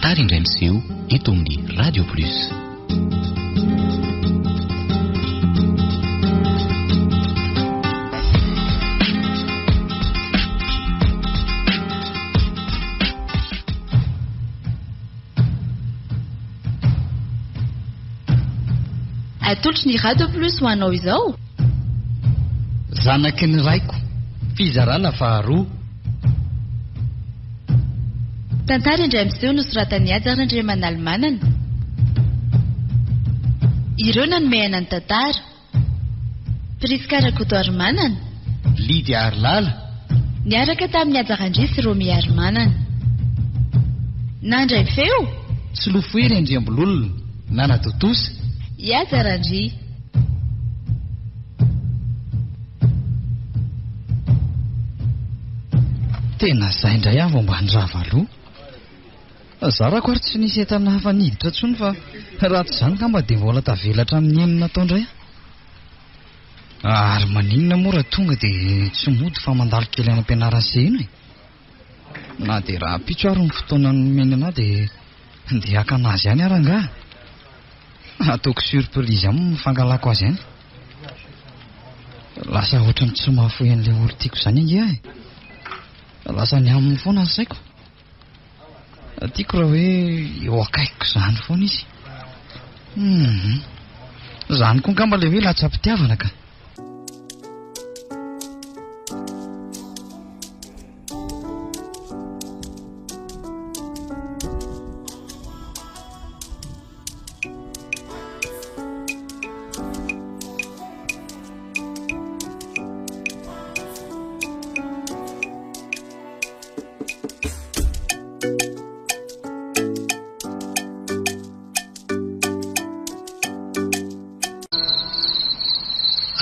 tantara indray miseho eto amin'ny Radio Plus. Atolotry ny Radio Plus ho anao izao. Zanaky ny raiko, fizarana faharoa. Tantara indray miseho nosoratany Ajara Andriamanalmanana. Ireo nanomehana ny tantara. Priska Rakotoarimanana, Lydia Arlala, niaraka tamin'ny Ajarandrisy Romy Arimanana. Nandray feo Tsilofoery Andriambololona, Nana Totosa, Ajarandry. tena zay indray avy ambany ravaloha. Zarako ary tsy nisy entana hafa niditra tsony fa raha tsy izany ka mba dia mbola tavelatra amin'ny enina tao indray. Ary maninona moa raha tonga dia tsy mody fa mandalo kely any am-pianarana ino e. Na dia raha pitsoaro ny fotoana nomeny ana dia haka anazy ihany arangaha. Ataoko surprise amin'ny mifangalako azy ihany. Lasa ohatrany tsy mahafoy an'ilay olo tiako izany inge ahy. Lasa ny aminy foana ny saiko. Tiako raha hoe eo akaikiko izany foana izy. Izany koa ngamba ilay hoe latsa-pitiavana ka.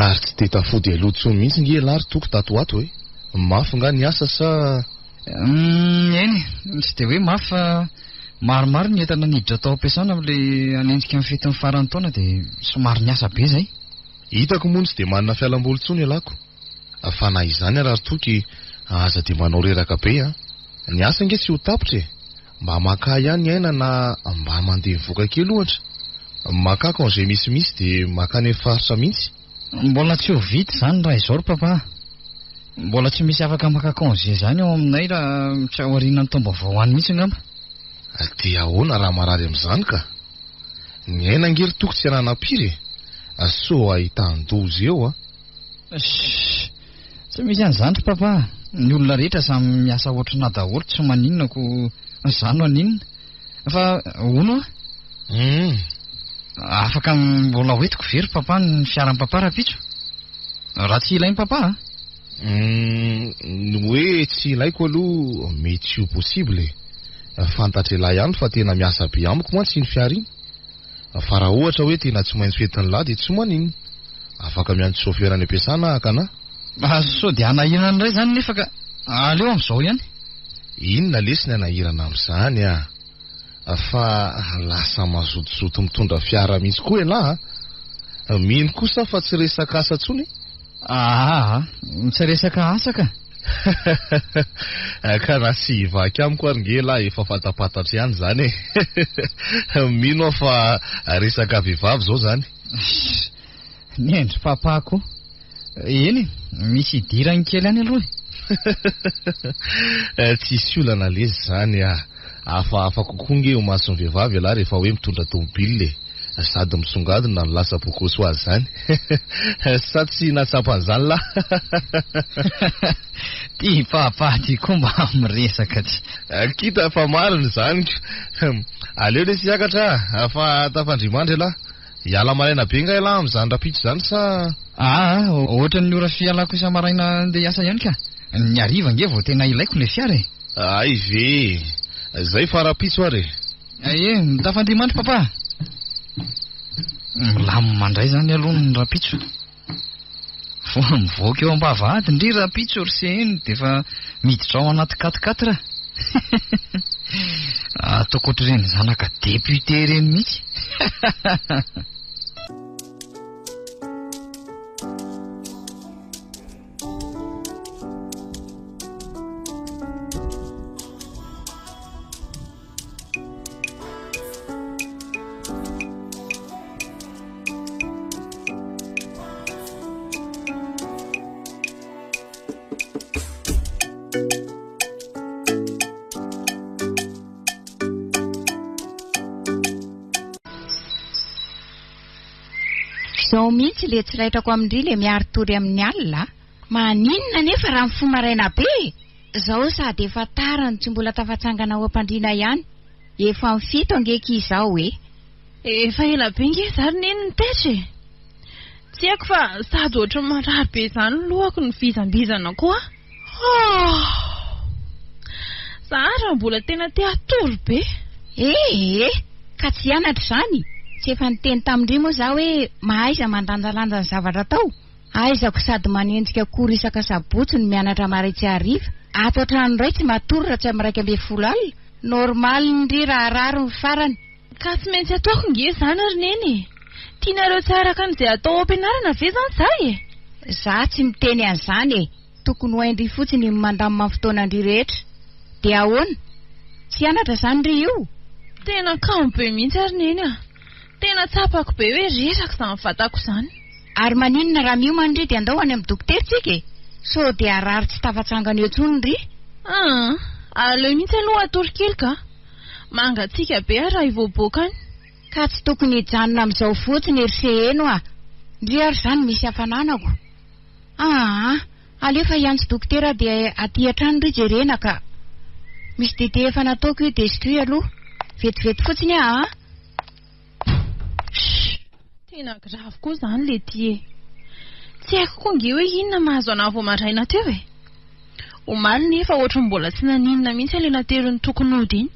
Ary tsy te tafody aloha mihitsy nge lary toko tato ato hoe mafy nga ny asa sa eny tsy dia hoe mafy fa maromaro ny entana niditra tao ampiasana amin'ilay anenjika amin'ny fetiny farany taona dia somary ny asa be zay. Hitako moa tsy dia manana fialam-boly tsony ialako. Fa na izany ary toky aza dia manao reraka be a. Ny asa nge tsy ho tapitra e. Mba maka ihany aina na mba mandeha mivoaka kely ohatra. Maka congé misimisy dia maka any faritra mihitsy. Mbola tsy ho vita izany raha izao ry papa. Mbola tsy misy afaka maka congé izany ao aminay raha tsy aoriana ny taom-baovao any mihitsy ngamba. Dia ahoana raha marary amin'izany ka? Ny aina ngery toko tsy ananampiry e. So ahita-ndozy eo a. Tsy misy an'izany ry papa. Ny olona rehetra samy miasa ohatrana daholo tsy maninona ko izany ho aninona. Fa hono afaka mbola hoetiko very papa ny fiaran'ny papa raha pitso. Raha tsy ilainy papa hoe tsy ilaiko aloha mety ho possible. Fantatra lahy ihany fa tena miasa be amiko mantsy ny fiara iny. Fa raha ohatra hoe tena tsy maintsy fetiny lahy dia tsy maninona. Afaka miantso chauffeur any ampiasana akana. So dia anahirana indray izany nefa ka aleo amin'izao ihany. Inona lesiny anahirana amin'izany a? Fa lasa mazotozoto mitondra fiara mihitsy koa ialahy. Mino kosa fa tsy resaka asa tsony. Tsy resaka asa ka. Ka na sy hivaky amiko ary nge lahy efa fatapatatra ihany zany e. Mino fa resaka vehivavy zao zany. Ny endry papako. Eny misy idirany kely any aloha. Tsisy olana lezy zany a. Afa kokoa nge ho mason'ny vehivavy ialahy rehefa hoe mitondra tomobile sady misongadina no lasa bokoso azy zany. Sa tsy natsapan'izany la. Ty papa ty koa mba miresaka tsy. Kita fa mariny zany. Aleo le siakatra fa tafandrimandry la. Hiala maraina be nga ialahy amin'izany rapitso zany sa ohatra ny ora fialako isa-maraina andeha hiasa ihany ka. Ny hariva nge vao tena ilaiko le fiara e. Ay ve zay fa rapitso ary. Tafandrimandry papa. Milamina mandray zany aloha ny rapitso. Fa mivoaka eo am-bavahady ndry rapitso ry seheny dia fa miditra ao anaty 4x4. Ataoko ohatr'ireny zanaka député ireny mihitsy. Izao mihitsy le tsy raitrako amin'indry le miaro tory amin'ny alina. Maninona nefa raha mifoha maraina be? Izao sady efa tara no tsy mbola tafatsangana ao am-pandriana ihany. Efa mifito angeky izao Efa ela be nge zary neny ny tetra. Tsy haiko fa sady ohatry ny marary be izany lohako ny fizambizana koa. Zara mbola tena te hatory be. Ka tsy hianatra izany. Tsy efa niteny tamin'indry moa zaho hoe mahaiza mandanjalanja ny zavatra tao. Aizako sady manenjika kory isaka sabotsy ny mianatra maraitsy hariva. Ato an-trano indray tsy matory raha tsy amin'ny 12 alina. Normal ndry raha rary ny farany. Ka tsy maintsy ataoko nge izany ry neny. Tianareo tsy araka an'izay atao am-pianarana ve izany izaho Za tsy miteny an'izany Tokony ho haindry fotsiny ny mandamina amin'ny fotoanandry rehetra. Dia ahoana? Tsy hianatra izany ry io? Tena kamo be mihitsy ary neny Tena tsapako be hoe resaka izany vatako izany. Ary maninona raha miomana ry dia andao any amin'ny dokotera sao dia arary tsy tafatsangana eo intsony ry. Aleo mihitsy aloha atory kely ka. Mangatsika be raha ivoaboaka any. Ka tsy tokony hijanona amin'izao fotsiny ry seheno Ndry ary izany misy hafananako. Aleo fa hiantso dokotera dia aty an-trano ry jerena ka. Misy dite efa nataoko io destruit aloha. Vetivety fotsiny Tena grave koa izany le tie. Tsy haiko koa nge hoe inona mahazo anahy vao maraina teo Omaly nefa ohatry mbola tsy naninona mihitsy ilay naterony tokony ody iny.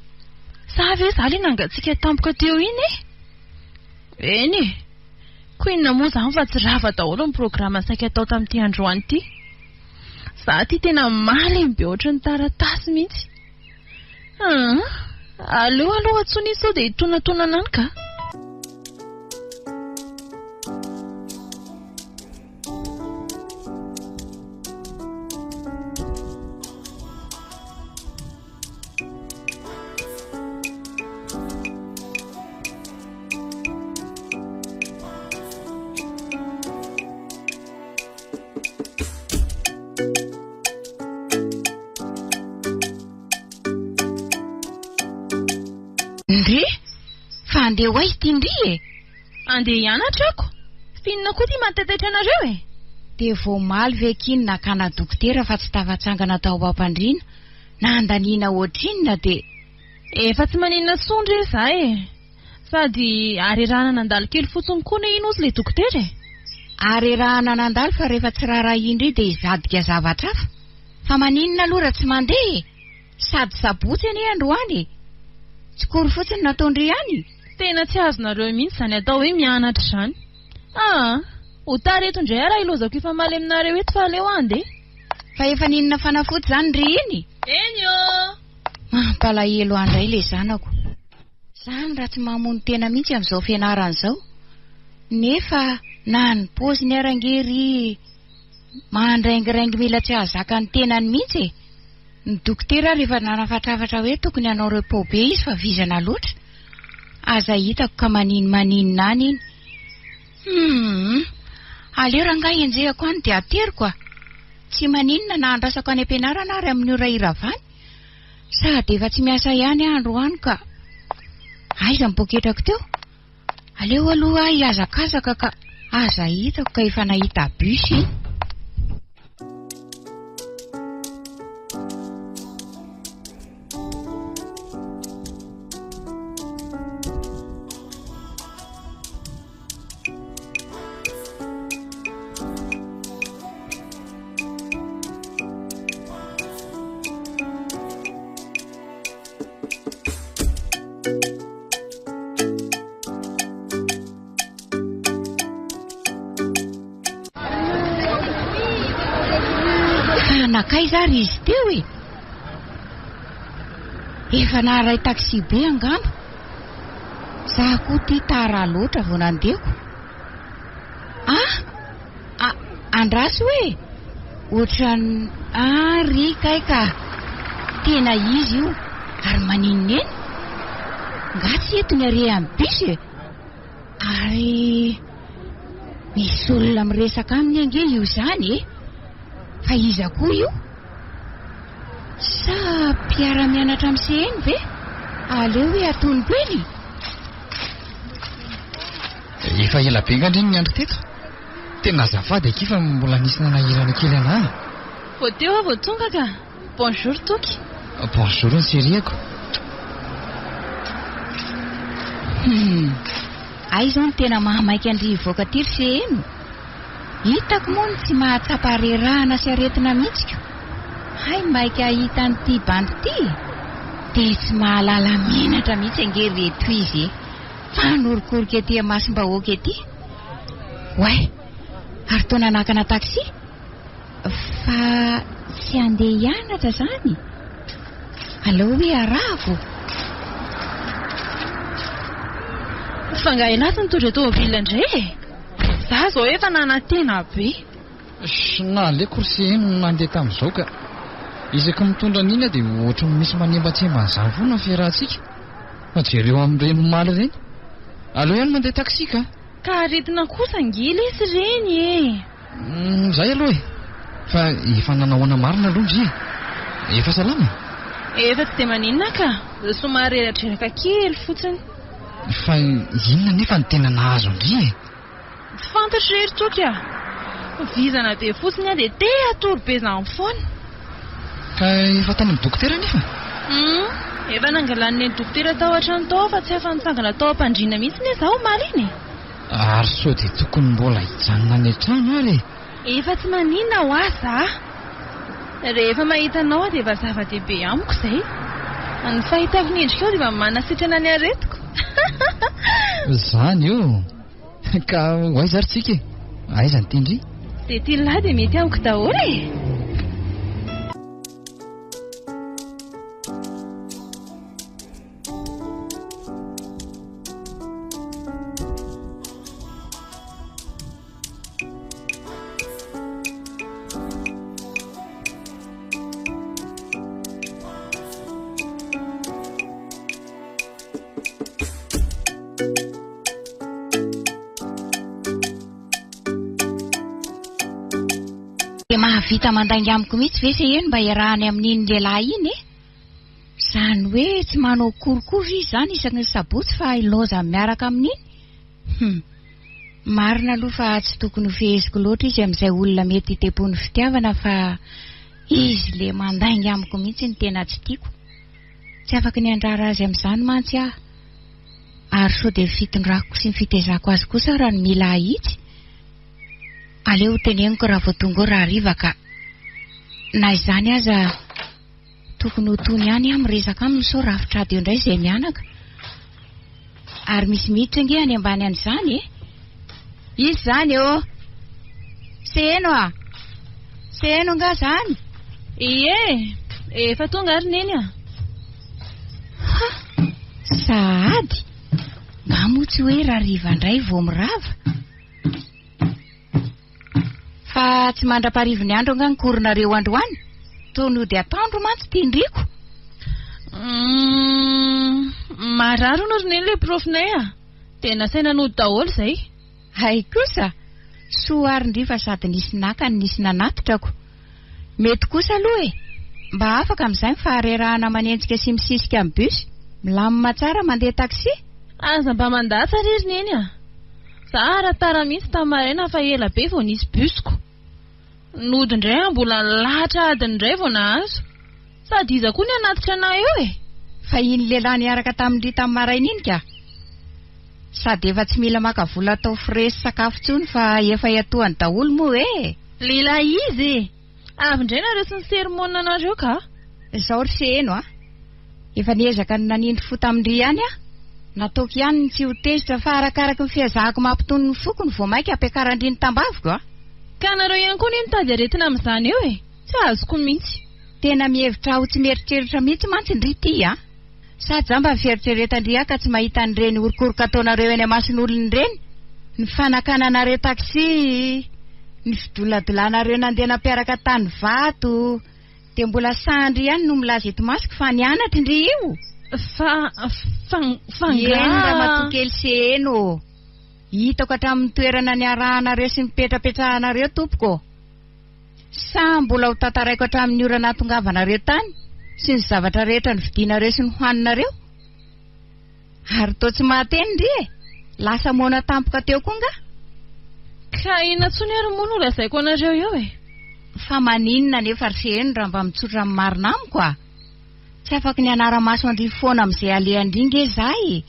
Sa ve izaho ilay nangatsiaka tampoka teo iny Eny koa inona moa izany fa tsy rava daholo ny programa saika atao tamin'ity androany ity. Za ty tena malemy be ohatry ny taratasy mihitsy. Aleo aloha atsony sao dia hitonantonana any ka. Ndry? Fa andeha ho aiza ity ndry Andeha hianatra ako. Finona koa ty matataitra anareo Dia voamaly ve kiny nakana dokotera fa tsy tafatsangana tao am-pandriana na andaniana ohatrinona dia efa tsy maninona sondry izaho Sady arerahana nandalo kely fotsiny koa na ino ozy le dokotera Arerahana nandalo fa rehefa tsy raharaha indry dia izadika zavatra hafa. Fa maninona aloha raha tsy mandeha Sady sabotsy anie androany Tsy kory fotsiny nataondry ihany. Tena tsy azonareo mihitsy izany atao hoe mianatra izany. Ho tara eto indray raha ilozako efa maly aminareo eto fa aleo ande. Fa efa ninona fanafody izany ry iny? Enyo! Mampalahelo andray ilay zanako. Izany raha tsy mamono tena mihitsy amin'izao fianarana izao. Nefa na ny paoziny arangery mandraingirangy mila tsy ahazaka ny tenany mihitsy Ny dokotera rehefa nanafatrafatra hoe tokony hanao repos be izy fa vizana loatra. Aza hitako ka maninona any iny. Aleo rangahy enjehako any dia ateriko Tsy maninona na andrasako any am-pianarana ary amin'ny ora iravany. Sady efa tsy miasa ihany andro any ka. Aiza mipoketrako teo? Aleo aloha hiazakazaka ka aza hitako ka efa nahita bus iny. Nakay zary izy teo Efa naharay taxi be angamba. Zaho koa ty tara loatra vao nandeko. Andraso ohatran ry kay ka. Tena izy io ary maninona eny. Nga tsy eto ny are amin'ny bus Ary misy olona miresaka aminy ange io izany Fa iza koa io? Sa mpiara-mianatra amin'ny CN ve? Aleo hoe atony kwely. Efa ela be ngandreny ny andro teto. Tena azafady eky fa mbola nisy nanahirana kely anahy. Vao teo aho vao tonga ka. Bonjour Toky. Bonjour ny seriako. Ay zao ny tena mahamaika andry voaka tiry CN. Hitako moa tsy mahatsapa rerahana sy aretina mihitsy. Hay maika ahita an'ity bandy ity. Dia tsy mahalala menatra mihitsy angery reto izy. Fanorokoroka ety masim-bahoaka ety. Way, ary toa nanakana taxi? Fa tsy andeha hianatra zany. Aleo hoe arahako. Fangahy naty nitondra tômôbila indray. Za zao efa nanantena be. Na le course nandeha tamin'izao ka isaky mitondra an'ina dia ohatran'ny misy manembatsemba an'izany foana ny fiarahantsika. Fa jereo amin'ireny omaly ireny. Aleo ihany mandeha taxi ka. Ka aretina kosa ngila izy ireny e. Zay aloha e. Fa efa nanahoana marina aloha ndry. Efa salama. Efa tsy dia maninona ka. Somary eradreraka kely fotsiny. Fa inona nefa ny tena nahazo ndry e. Fantatra rery Toky a. Vizana be fotsiny a dia te atoro be zany foana. Ka efa tany amin'ny dokotera nefa? Efa nangalan'ny dokotera tao an-trano tao fa tsy afa-nitsangana tao am-pandriana mihitsy ny zaho omaly iny. Ary sao dia tokony mbola hijanona any an-trano ary. Efa tsy maninona ho aza. Rehefa mahita anao dia efa zava-dehibe amiko izay. Ny fahitako ny endrika eo dia mba manasitrana ny aretiko. Zany io. Ka hoaiza ary tsika e? Aiza ny tindry? Dia tia lahy dia mety amiko daholo e. Mahavita mandangy amiko mihitsy ve CN mba iarahany amin'iny lehilahy iny e? Zany hoe tsy manao korikory izy zany isaky ny sabotsy fa iloza miaraka amin'iny. Marina aloha fa tsy tokony ho feheziko loatra izy amin'izay olona mety hitepony fitiavana fa izy le mandangy amiko mihitsy ny tena tsy tiako. Tsy afaka ny andrara azy amin'izany mantsy aho. Ary sao dia fitondrako sy ny fitezako azy kosa raha ny mila ahitsy. Aleo teneniko raha vao tonga raha hariva ka. Na izany aza tokony ho tony ihany amin'ny resaka aminy sao rafitra ady eo indray izay mianaka. Ary misy miditra ange any ambany an'izany e. Izy zany eo. Seno a. Seno nga zany. Ie, efa tonga ary neny a. Sahady. Nga moa tsy hoe raha hariva indray vao mirava. Fa tsy mandra-parivo ny andro nga nikoronareo androany. Tono dia atandro mantsy tindriko. Mararo no roneny le profinay a. Tena saina nody daholo izay. Hay kosa. Soarindry fa sady nisy nakany nisy nanatitrako. Mety kosa aloha e. Mba afaka amin'izay faharerahana manenjika sy misisika amin'ny bus. Milamina tsara mandeha taxi. Aza mba mandatsa rery neny a. Za aratara mihitsy tamin'ny fa ela be vao nisy busiko. Nody indray mbola lahatra adiny indray vao nahazo. Sady iza koa ny anatitra anahy eo e. Fa iny lehilahy niaraka tamin'ny tamin'ny maraina iny ka. Sady efa tsy mila maka vola atao fresy sakafo tsony fa efa iatohany daholo moa e. Lehilahy izy e. Avy indray nareo sy ny sermonina anareo ka. Izao ry seno a. Efa niezaka ny nanindry fo tamindry ihany a. Nataoko ihany ny tsy ho tezitra fa arakaraka ny fiazahako mampitony ny fokony vao maika ampiakarandry ny tambaviko a. Ka nareo ihany koa ny mitady aretina amin'izany eo e. Tsy azoko mihitsy. Tena mihevitra ho tsy mieritreritra mihitsy mantsy ndry ty a. Sady za mba fieritreretandry ka tsy mahita an'ireny orokoroka ataonareo eny amason'olona ireny. Ny fanakananareo taxi, ny fidoladolanareo nandeha nampiaraka tany vato. Dia mbola sandry ihany no milaza eto masoko fa nianatra ndry io. Enda matokely seno. Hitako hatramin'ny toerana niarahanareo sy mipetrapetrahanareo tompoko. Sa mbola ho tantaraiko hatramin'ny orana hatongavanareo tany. sy ny zavatra rehetra ny vidinareo sy ny hoaninareo. Ary toa tsy mahateny ry e, lasa mona tampoka teo koa nga. Ka inona tsony ary moa no lazaiko anareo eo e? Fa maninona nefa ry seheno raha mba mitsotra amin'ny marina amiko a. Tsy afaka ny anara-maso andry foana amin'izay alehandringa e zahay.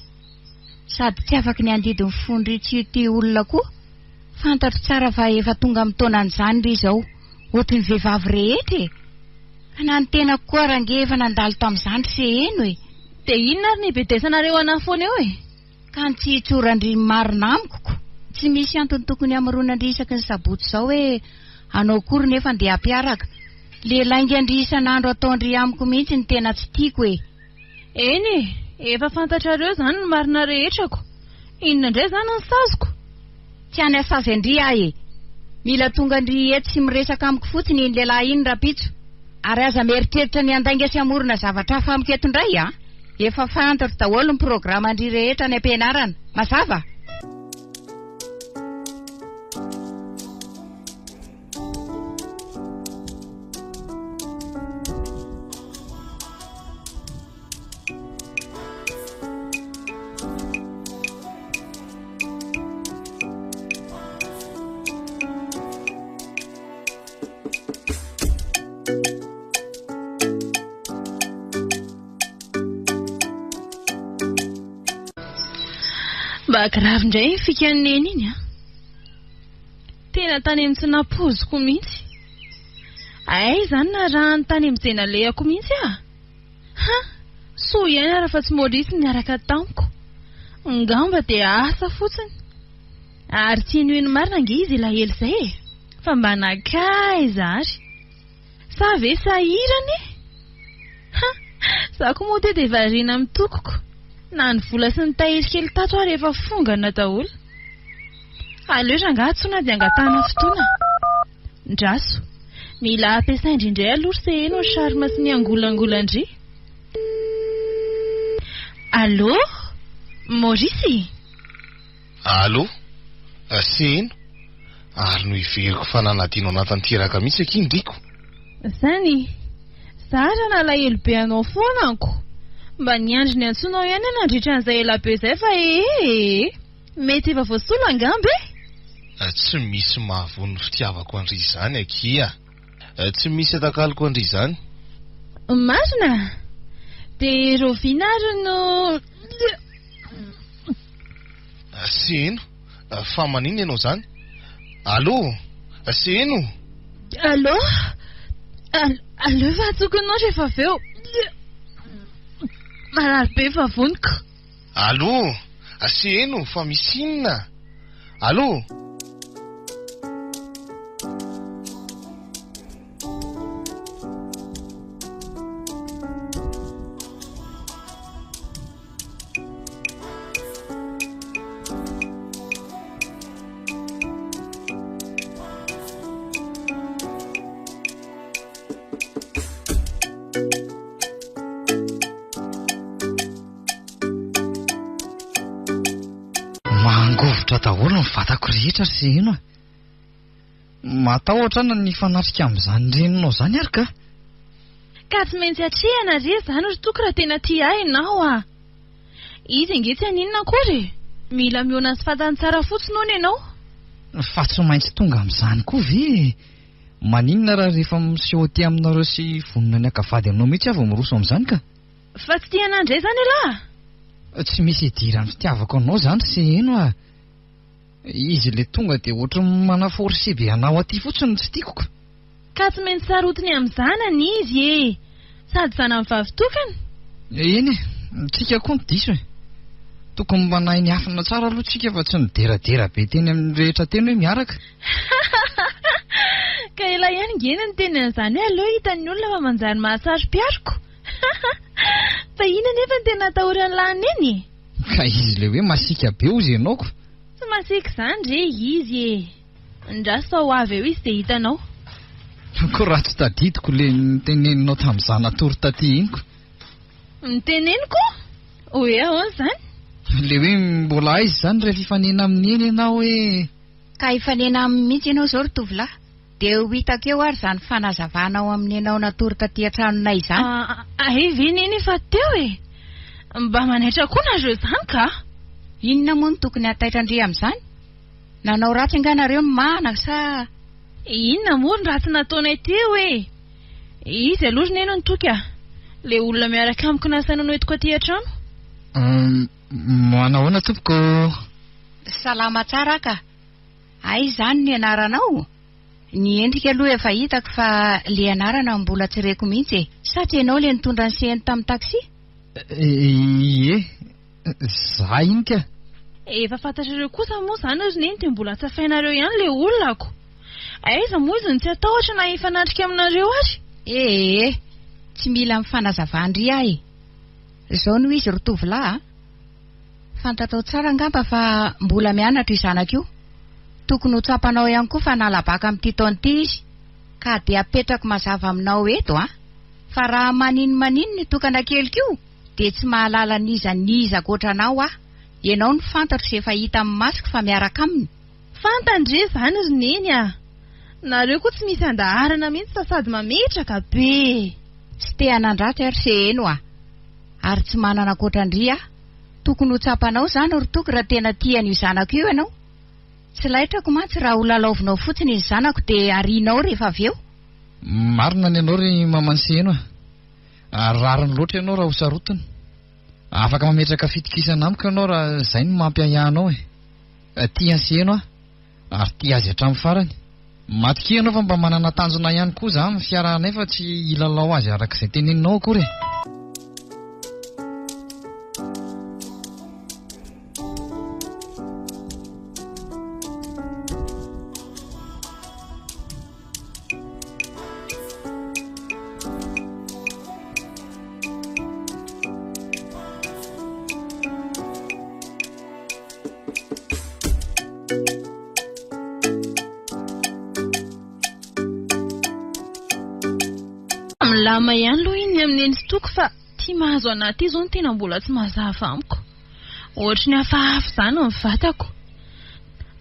Sady tsy afaka ny andidy ny fondry tsy ty olona koa. Fantatro tsara fa efa tonga amin'ny taonan'izany ry izao, ohatry ny vehivavy rehetra e. Ka na ny tena koa range efa nandalo tamin'izany ry seheno e. Dia inona ary ny betesanareo anahy foana eo e? Ka ny tsy hitsorandry marina amiko ko. Tsy misy antony tokony amaronandry isaky ny sabotsy izao hoe anao kory nefa andeha hampiaraka. Le laingandry isan'andro ataondry amiko mihitsy ny tena tsy tiako e. Eny e, efa fantatrareo zany ny marina rehetrako. Inona indray zany ny sazoko? Tsy any asazy andry ahy e. Mila tonga andry eto sy miresaka amiko fotsiny iny lehilahy iny rapitso. Ary aza mieritreritra ny andainga sy amorona zavatra hafa amiko eto indray a. Efa fantatro daholo ny programa andry rehetra any ampianarana. Mazava? Grave indray fikaniny iny a. Tena tany amin'ny tsy napoziko mihitsy. Ay zany na raha ny tany amin'ny zena lehako mihitsy a. Ha, so ihany ara fa tsy Maurice niaraka tamiko. Ngamba dia asa fotsiny. Ary tsy noeny marina nge izy ilay elo izay e. Fa mba nakay zary. Sa ve sahirany e? Ha, za koa moa dia variana amin'ny tokoko. Na ny vola sy ny tahiry kely tato ary efa fongana daholo. Aleo rangaha tsona dia angatana fotoana. Ndraso, mila ampiasaina indrindray aloha seheno ny charme sy ny angolangolandry. Allô? Maurice? Allô? Seheno? Ary no iveriko fa nanadino anatanteraka mihitsy akindriko. Zany, zara nalahelo be anao foana anko. Mba niandry ny antsonao ihany nandritra an'izay elabe izay fa mety efa voasolo angamba e? Tsy misy mahavono ny fitiavako andry izany akia. Tsy misy atakaloko andry izany. Marina? Dia rovinary no... Seheno? Fa manino ianao zany? Allô? Seheno? Allô? Allô fa tsokonao rehefa avy eo. Marary be fa voniko. Allô? Seheno, fa misy inona? Allô? Mangovotra daholo ny vatako rehetra seheno a. Matahotra ny fanatrika amin'izany reninao zany ary ka. Ka tsy maintsy atrehana re zany ry toko raha tena tia ianao a. Izy ange tsy aninona akory. Mila miona sy fantany tsara fotsiny hono ianao. Fa tsy maintsy tonga amin'izany koa ve. Maninona raha rehefa miseho ty aminareo sy vonona ny akavady aminao mihitsy avy miroso amin'izany ka. Fa tsy tia anandray zany alahy. Tsy misy idirany fitiavako anao zany seheno a. Izy le tonga dia ohatry manaforce be anao aty fotsiny tsy tiako. Ka tsy maintsy sarotiny amin'izany any izy e. Sady zana mivavy tokana. Eny e, tsika koa ny diso e. Tokony mba nahay ny afina tsara aloha tsika fa tsy nideradera be teny amin'ny rehetra teny hoe miaraka. Ka ela ihany ngena ny teny an'izany hoe aleo hitan'ny olona fa manjary mahasaro-piariko. Fa ina nefa ny tena atahorany lany eny. Ka izy le hoe masika be ozy ianao ko. Tsy masika zany re izy e. Ndraso fa ho avy eo izy dia hitanao. Ko raha tsy tadidiko le niteneninao tamin'izany natory taty iny ko. Niteneniko? Hoe ahoana zany? Le hoe mbola aizy zany rehefa hifanena amin'ny eny ianao hoe. Ka hifanena amin'ny mihitsy ianao zao ry tovolahy. dia ho hitako eo ary izany fanazavana ao amin'ny ianao natory taty an-tranonay izany. Ve neny fa teo e? Mba manaitra koa nareo izany ka? Inona moa no tokony hataitra andry amin'izany? Nanao ratsy anganareo ny mahana sa? Inona moa ny ratsy nataonay teo e? Izy aloha neny ny toky a? Le olona miaraka amiko nasaina noetiko aty an-trano? Manahoana tompoko? Salama tsara ka. Ay izany ny anaranao. Ny endrika aloha efa hitako fa le anarana mbola tsy reko mihitsy e. Sa tsy ianao le nitondra ny sehany tamin'ny taksi? Za iny ka. Efa fantatrareo kosa moa izany ry neny dia mbola tsafainareo ihany le olonako. Aiza moa izy ny tsy atahotra na hifanatrika aminareo ary? Tsy mila mifanazavandry ahy. Izao no izy rotovolahy. Fantatao tsara angamba fa mbola mianatra io zanako io. Tokony ho tsapanao ihany koa fa nalabaka amin'ity taona ity izy. Ka dia apetrako mazava aminao eto fa raha maninno ny tokana keliko io dia tsy mahalala niza gotranao Ianao ny fantatro sy efa hita amin'ny masiko fa miaraka aminy. Fantandre izany ry neny a. Nareo koa tsy misy andaharana mihitsy fa sady mametraka be. Tsy te hanandratra ary se eno ary tsy manana akoatrandry tokony ho tsapanao izany ry toky raha tena tian'io zanako io ianao. Tsy laitrako mantsy raha ho lalaovinao fotsiny izy zanako dia arianao rehefa avy eo. Marina ny ianao ry mamanse eno rariny loatra ianao raha ho sarotiny. Afaka mametraka fitikisana amiko ianao raha izay no mampiahiahnao tia anse eno ary tia azy hatramin'ny farany. Matiki ianao fa mba manana tanjona ihany koa za amin'ny fiarahanay fa tsy ilalao azy arak'izay teneninao akory. Lama ihany aloha iny amin'ny eny toko fa tia mahazo anaty izao ny tena mbola tsy mazava amiko. Ohatry ny hafahafa izany ny vatako.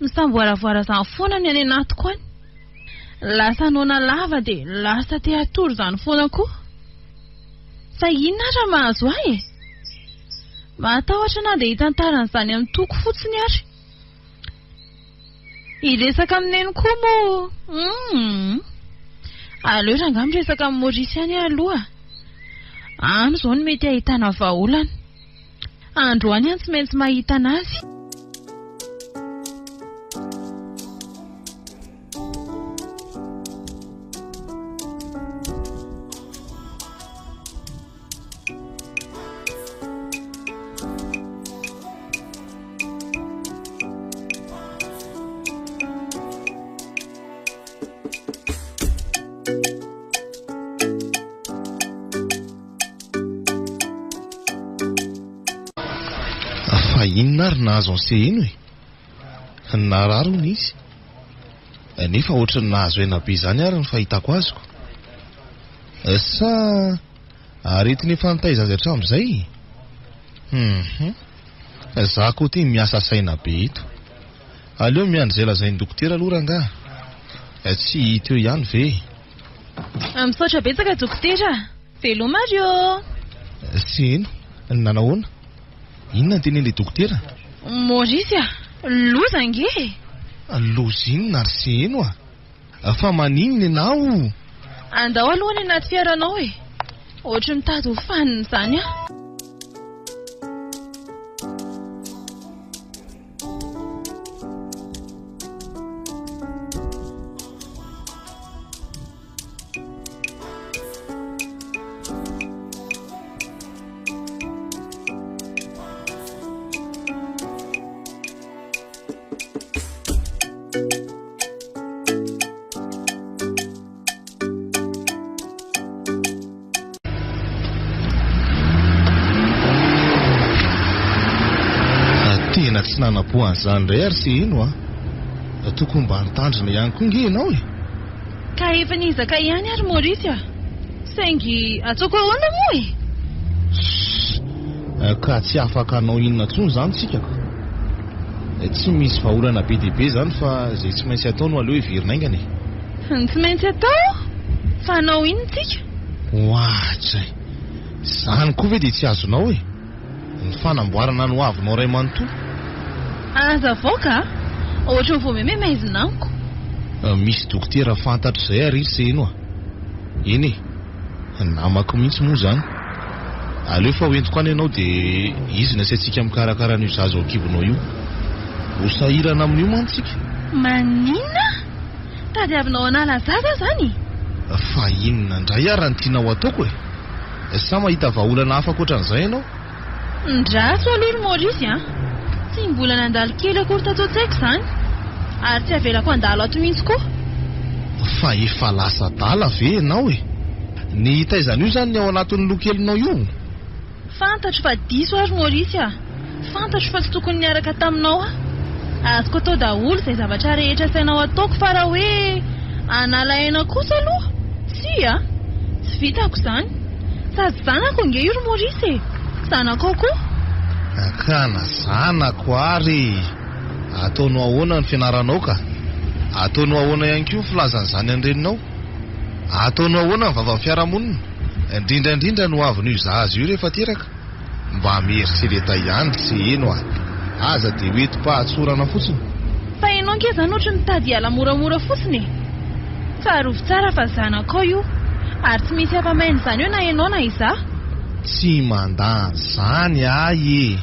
Misamboaravoara izany foana ny any anatiko any. Lasa nona lava dia lasa te hatory izany foana koa. Fa inona ary mahazo ahy e? Matahotra na dia hitantaran'izany amin'ny toko fotsiny ary. Hiresaka amineny koa moa. Aleo rangam resaka amin'ny Maurice any aloha. Ano izao no mety ahitana vahaolana. Androany any tsy maintsy mahita anazy. Inona ary nahazo anse ino nararo ny izy nefa ohatry ny nahazo ena be izany ary ny fahitako azoko sa aretiny fantaiza azy hatramin'izay. Za koa ty miasa saina be ito. Aleo miandry izay lazain'ny dokotera aloha rangahy. Tsy hita eo ihany ve? Misaotra betsaka dokotera. Veloma Mario. Sy ino nanahoana? Inona ny tenen'ilay dokotera? Maurice loza nge. Loza inona ary sy eno fa maninona ianao? Andao aloha ny anaty fiaranao ohatry mitady ho faniny izany tena tsy nanapohan'izany indray ary sy ino tokony mba nitandrina ihany koa nge ianao ka efa nizaka ihany ary Maurice saingy atsoako ahoana moa ka tsy afaka anao inona ntsony izany tsikako. Tsy misy vahaolana be dia be izany fa izay tsy maintsy atao no aleo hiverinaingana Tsy maintsy atao. Fanao inontsika? Ohatray. Zany koa ve dia tsy azonao e? Ny fanamboarana no avinao ray manontolo. Aza voaka? Ohatran'ny vao mememaizina amiko. Misy dokotera fantatro izay ary seno a. Eny e, namako mihitsy moa zany. Aleo fa hoentiko any ianao dia izy na sy antsika mikarakara an'io zaza ao an-kibonao io. Ho sahirana amin'io mantsika. Maninona? Tadiavinao anala zaza zany? Fa inona indray ary ny tianao ataoko e? Sa mahita vahaolana hafa ankoatran'izay ianao? Ndraso aloha Maurice a. Tsy mbola nandalo kely akory tato-tsaiko zany. Ary tsy avelako andalo ato mihitsy koa. Fa efa lasa dala ve ianao e? Ny taizana io zany ny ao anatin'ny lokelinao io. Fantatro fa diso ary Maurice a. Fantatro fa tsy tokony niaraka taminao a. Azoko atao daholo izay zavatra rehetra sainao ataoko fa raha hoe anala aina kosa aloha. Si a. Tsy vitako zany. Sady zanako nge io Maurice e. Zanako koa. Kana zanako ary. Ataonao ahoana ny fianaranao ka? Ataonao ahoana ihany koa filazan'izany andreninao? Ataonao ahoana ny vavan'ny fiarahamonina? Indrindra no avin'io zaza io rehefa teraka. Mba mieritsereta ihany tsy eno a. Aza dia hoetim-pahatsorana fotsiny. Fa ianao ange zany ohatry mitady ala moramora fotsiny. Faharovy tsara fa zanako io. Ary tsy misy hampamainy zany eo na ianao na izaho. Tsy mandany zany ay e.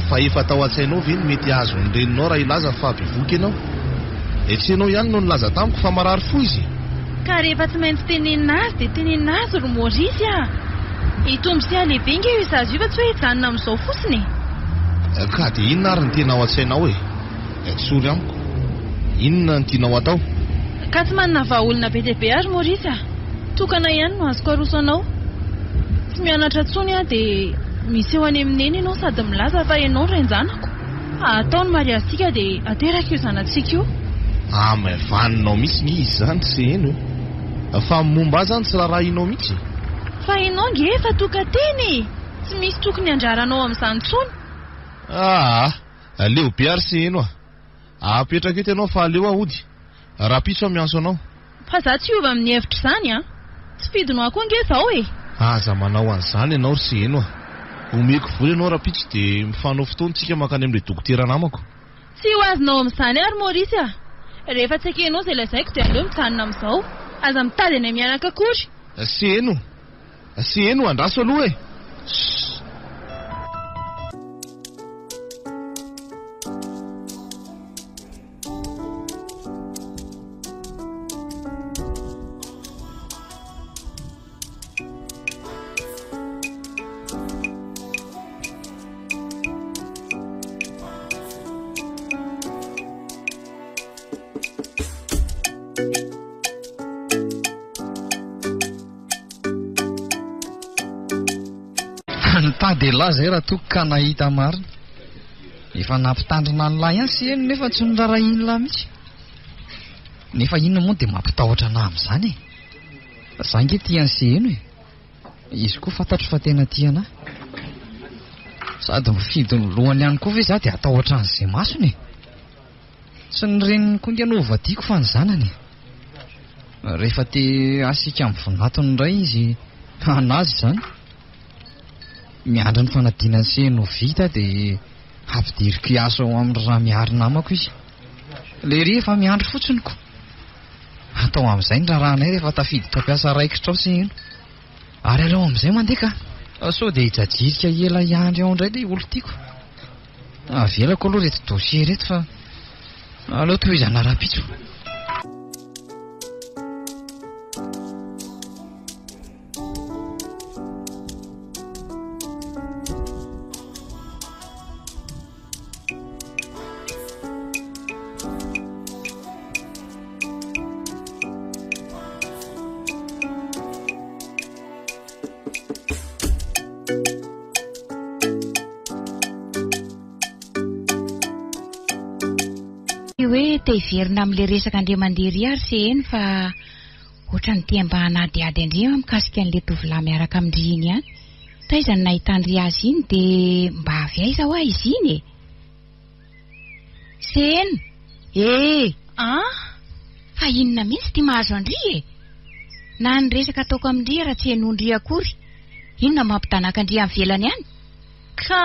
Fa efa tao an-tsainao ve ny mety azo ny reninao raha ilaza fa bivoky ianao? Etrenao ihany no nilaza tamiko fa marary fo izy. Ka rehefa tsy maintsy tenenina azy dia tenenina azy ro Maurice a. Itombo sy alehibe nge io zaza io fa tsy hoe hijanona amin'izao fotsiny. Ka dia inona ary ny tena ao an-tsainao e? Tsory amiko. Inona ny tianao atao? Ka tsy manana vahaolona be dia be ary Maurice a. Tokana ihany no azoko aroso anao. Tsy mianatra tsony a dia misy eo any amin'eny ianao sady milaza fa ianao renjanako. Ataony mariazitsika dia ateraka io zanatsika io. Vaninao mihitsy ny izy zany tsy eno. Fa momba azy zany tsy rarahinao mihitsy. Fa ianao nge efa tokateny. Tsy misy tokony andraranao amin'izany tsony. Aleo be ary sy eno a. Apetraka eto ianao fa aleo ahody. Raha pitso mianso anao. Fa za tsy hiova amin'ny hevitra zany a. Tsy fidinao akoa nge zao e. Aza manao an'izany ianao sy eno a. Omeko vola ianao raha pitso dia mifanao fotoantsika makany amin'ilay dokotera namako. Tsy ho azonao amin'izany ary Maurice a. Rehefa tsy hakenao izay lazaiko dia aleo mijanona amin'izao. Aza mitady any mianaka akory. Sy eno andraso aloha e. Nitady lahy zay raha toko ka nahita marina. Efa nampitandrina ny lahy ihany sy eno nefa tsy nirara iny lahy mihitsy. Nefa inona moa dia mampitahotra ana amin'izany e. Za nge tiany sy eno e. Izy koa fantatro fa tena tiana. Sady mifidy ny lohany ihany koa ve za dia atahotra an'izay masony e. Tsy ny reniny koa nge novadiako fa ny zanany. Rehefa te asika mivonatony indray izy anazy zany. Miandra ny fanadinany sy no vita dia ampidiriko hiasa ao amin'ny raha miary namako izy. Le rehefa miandry fotsiny ko. Atao amin'izay ny rahanay rehefa tafiditra mpiasa raikitra ao sy eno. Ary aleo amin'izay mandeha ka. Sao dia hijajirika ela iandry ao indray dia olo tiako. Avelako aloha reto dossier reto fa aleo tohizana raha-pitso. Hoe te hiverina amin'ilay resaka Andriamandery ary sy eny fa ohatrany tia mba hanadiady andrima mikasika an'ilay tovolahy miaraka amin'ny ihany. Taizany nahitandry azy iny dia mba avy aiza ho izy iny e. Sy eny. Fa inona mihitsy ty mahazo Andry e? Na ny resaka ataoko amindry raha tsy haino Ndry akory. Inona mampitanaka Andry amin'ny velany ihany? Ka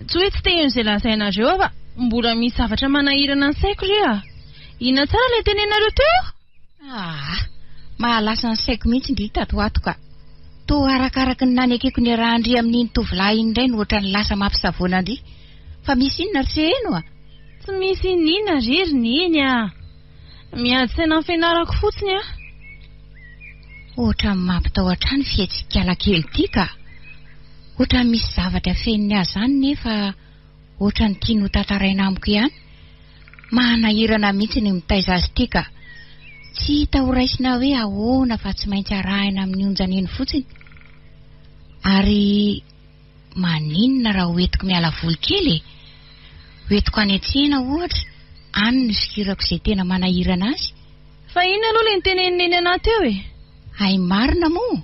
tsy hoe tsy te izay lazainareo fa mbola misy zavatra manahirana ny saiko ry a. Inona tsara ilay tenenareo teo? Mahalasa ny saiko mihitsy Ndry tato ato ka. Toa arakaraka ny nanekeko ny raha Ndry amin'iny tovolahy iny indray no ohatra ny lasa mampisavoana Ndry. Fa misy inona ry tsy haino a? Tsy misy inona ry iny a. Miady saina amin'ny fianarako fotsiny a. Ohatra mampitahotra ny fihetsikala kely ity ka. Ohatra misy zavatra feniny azy zany nefa ohatra ny tiany ho tantaraina amiko ihany. Manahirana mihitsy ny mitaiza azy ity ka. Tsy hita ho raisina hoe ahoana fa tsy maintsy arahina amin'ny onjany iny fotsiny. Ary maninona raha hoentiko miala voly kely? Hoentiko any an-tsena ohatra, any no sikirako izay tena manahirana azy. Fa iny aloha ilay niteneniny anahy teo e. Ay marina moa.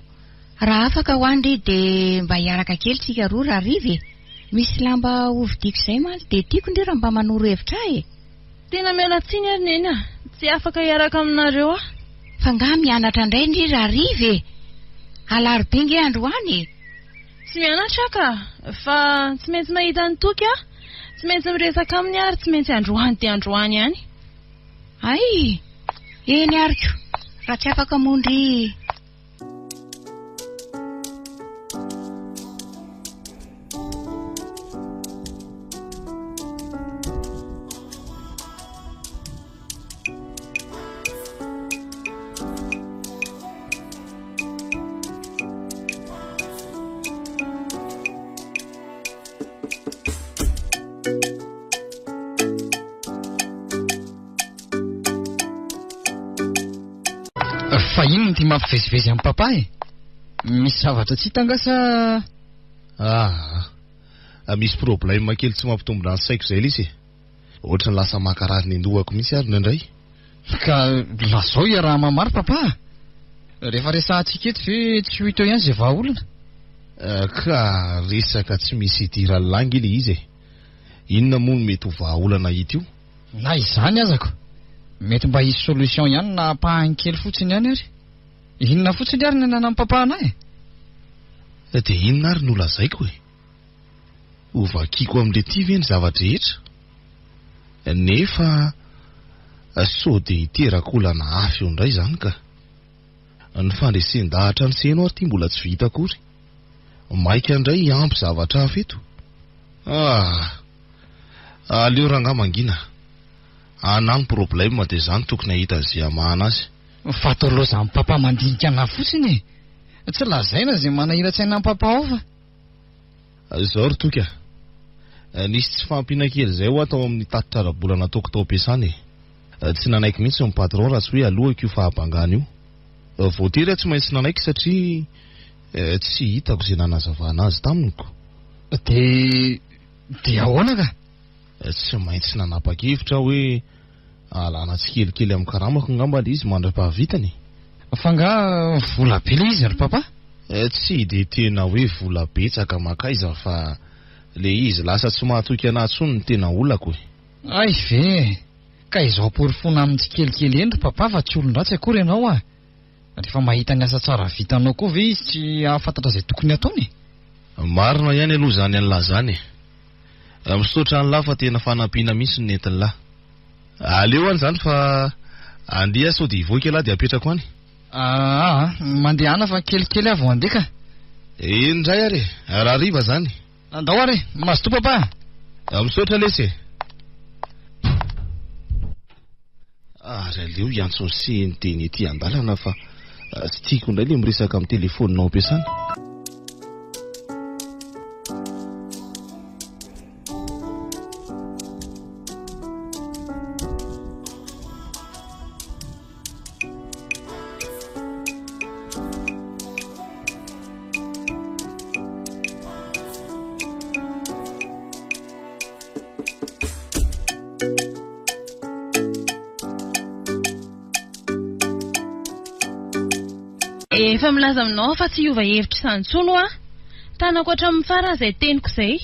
Raha afaka ho Andry dia mba hiaraka kely tsika roa raha riva e. Misy lamba hovidiko izay maly dia tiako Ndry raha mba manoro hevitra e. Tena miala tsiny ary neny a. Tsy afaka hiaraka aminareo a. Fa nga mianatra indray Ndry raha riva e. Alarobia nge androany e. Tsy mianatra ka. Fa tsy maintsy mahita ny toky a. Tsy maintsy miresaka aminy ary tsy maintsy androany dia androany ihany. Ay, eny ariko. Raha tsy afaka moa Ndry. Fa inona ty mampivezivezy amin'ny papa e? Misy zavatra tsy hitangasa? Misy problème kely tsy mampitombona ny saiko izay izy. Ohatra ny lasa makarary ny andohako mihitsy ary indray. Ka lazao raha mamary papa. Rehefa resahantsika eto ve tsy ho hita ihany izay vahaolana? Ka resaka tsy misy idiran'langy ile izy e. Inona moa no mety ho vahaolana hita io? Na izany azako. Mety mba hisy solution ihany na pahany kely fotsiny ihany ary. Inona fotsiny ary ny anana papa anahy? Dia inona ary no lazaiko e? Ho vakiako amin'ilay ty ve ny zavatra rehetra? Nefa sao dia hiteraka olana hafa eo indray zany ka. Ny fandresen-dahatra ny seno ary ty mbola tsy vita akory. Maika indray ampy zavatra hafa eto. Aleo ranga mangina. Anany problème dia zany tokony hahita izay amahana azy. Fa toloza amin'ny papa mandinika ana fotsiny e. Tsy lazaina izay manahira-tsaina amin'ny papa ao fa. Izao ry toka. Nisy tsy fahampiana kely izay ho atao amin'ny tatitra ara-bola nataoko tao am-piasana e. Tsy nanaiky mihitsy ny patron raha tsy hoe alohako io fahabangana io. Voatery tsy maintsy nanaiky satria tsy hitako izay nanazavana azy taminiko. Dia ahoana ka? Tsy maintsy nanapa-kevitra hoe alana tsikelikely amin'ny karamako ngamba izy mandra-pahavitany. Fa nga vola be le izy ry papa? Tsy dia tena hoe vola betsaka makaiza fa le izy lasa tsy mahatoky anahy tsony ny tena olako e. Ay ve, ka izao porifona amin'ny tsikelikely eny ry papa fa tsy olon-dratsy akory ianao a. Rehefa mahita ny asa tsara vitanao koa ve izy tsy ahafantatra izay tokony ataony? Marina ihany aloha zany an'lazany e. Misaotra ny lafa tena fanampiana mihitsy ny entiny lahy. Aleo any zany fa andeha sao dia hivoaka elahy dia apetrako any. Mandehana fa kelikely avy ho andeha ka. Indray ary raha riva zany. Andao ary, mazoto papa. Misaotra lesy e. Ary aleo iantsony seny teny ety andalana fa tsy tiako indray le miresaka amin'ny telefoninao ampiasana. Efa milaza aminao fa tsy hiova hevitra santsolo a. Tanako hatramin'ny farany izay teniko izay.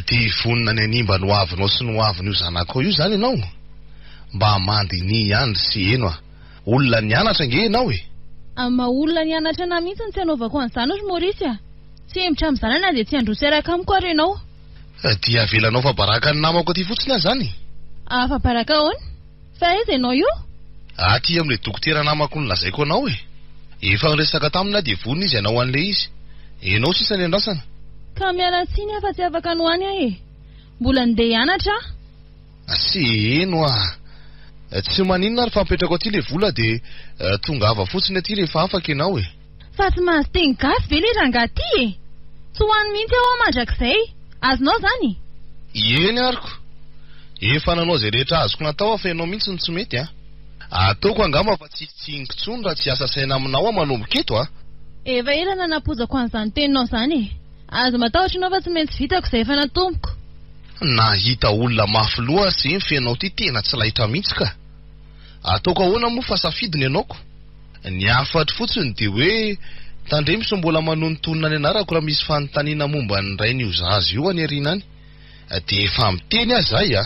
Dia vonina ny animba no avinao sy no aviny io zanakao io zany ianao. mba mandiny ihany sy eno olona nianatra nge ianao e. Ama olona nianatra na mihitsy ny tsy anaovako an'izany ry Maurice tsy hemitra amin'izany na dia tsy androso araka amiko ary ianao. Dia avelanao fa baraka ny namako aty fotsiny zany. Fa baraka ahoana? Fa aiza ianao io? Aty amin'ilay dokotera namako nolazaiko anao e. Efa niresaka tamina dia vonona izy ianao an'ilay izy. Ianao sisa ny andrasana. Ka miala tsiny afa tsy afaka noany ahy e. Mbola ndeha hianatra? Sy eno tsy maninona ary fampetrako aty le vola dia tonga ava fotsiny aty rehefa afaka ianao e. Fa tsy mahazo teny gasy ve le rangahy ty e? Tsy hoany mihitsy aho mandrakizay. Azonao zany? Eny ariko. Efa nanao izay rehetra azoko natao fa ianao mihitsy ny tsy mety ataoko angamba fa tsy tsingintsony raha tsy asa saina aminao manomboka eto Efa ela nanapozako an'izany teninao zany e. Azo matahotra ianao fa tsy maintsy vitako izay efa natomboko. Nahita olona mafy loha sy ny fianao ty tena tsy lahitra mihitsy ka. Ataoko ahoana moa fa safidiny ianaoko. Ny afatra fotsiny dia hoe tandremy so mbola manontonona ny anarako raha misy fanontaniana momba ny ray ny ozazy io any ariana any. Dia efa miteny ahy zay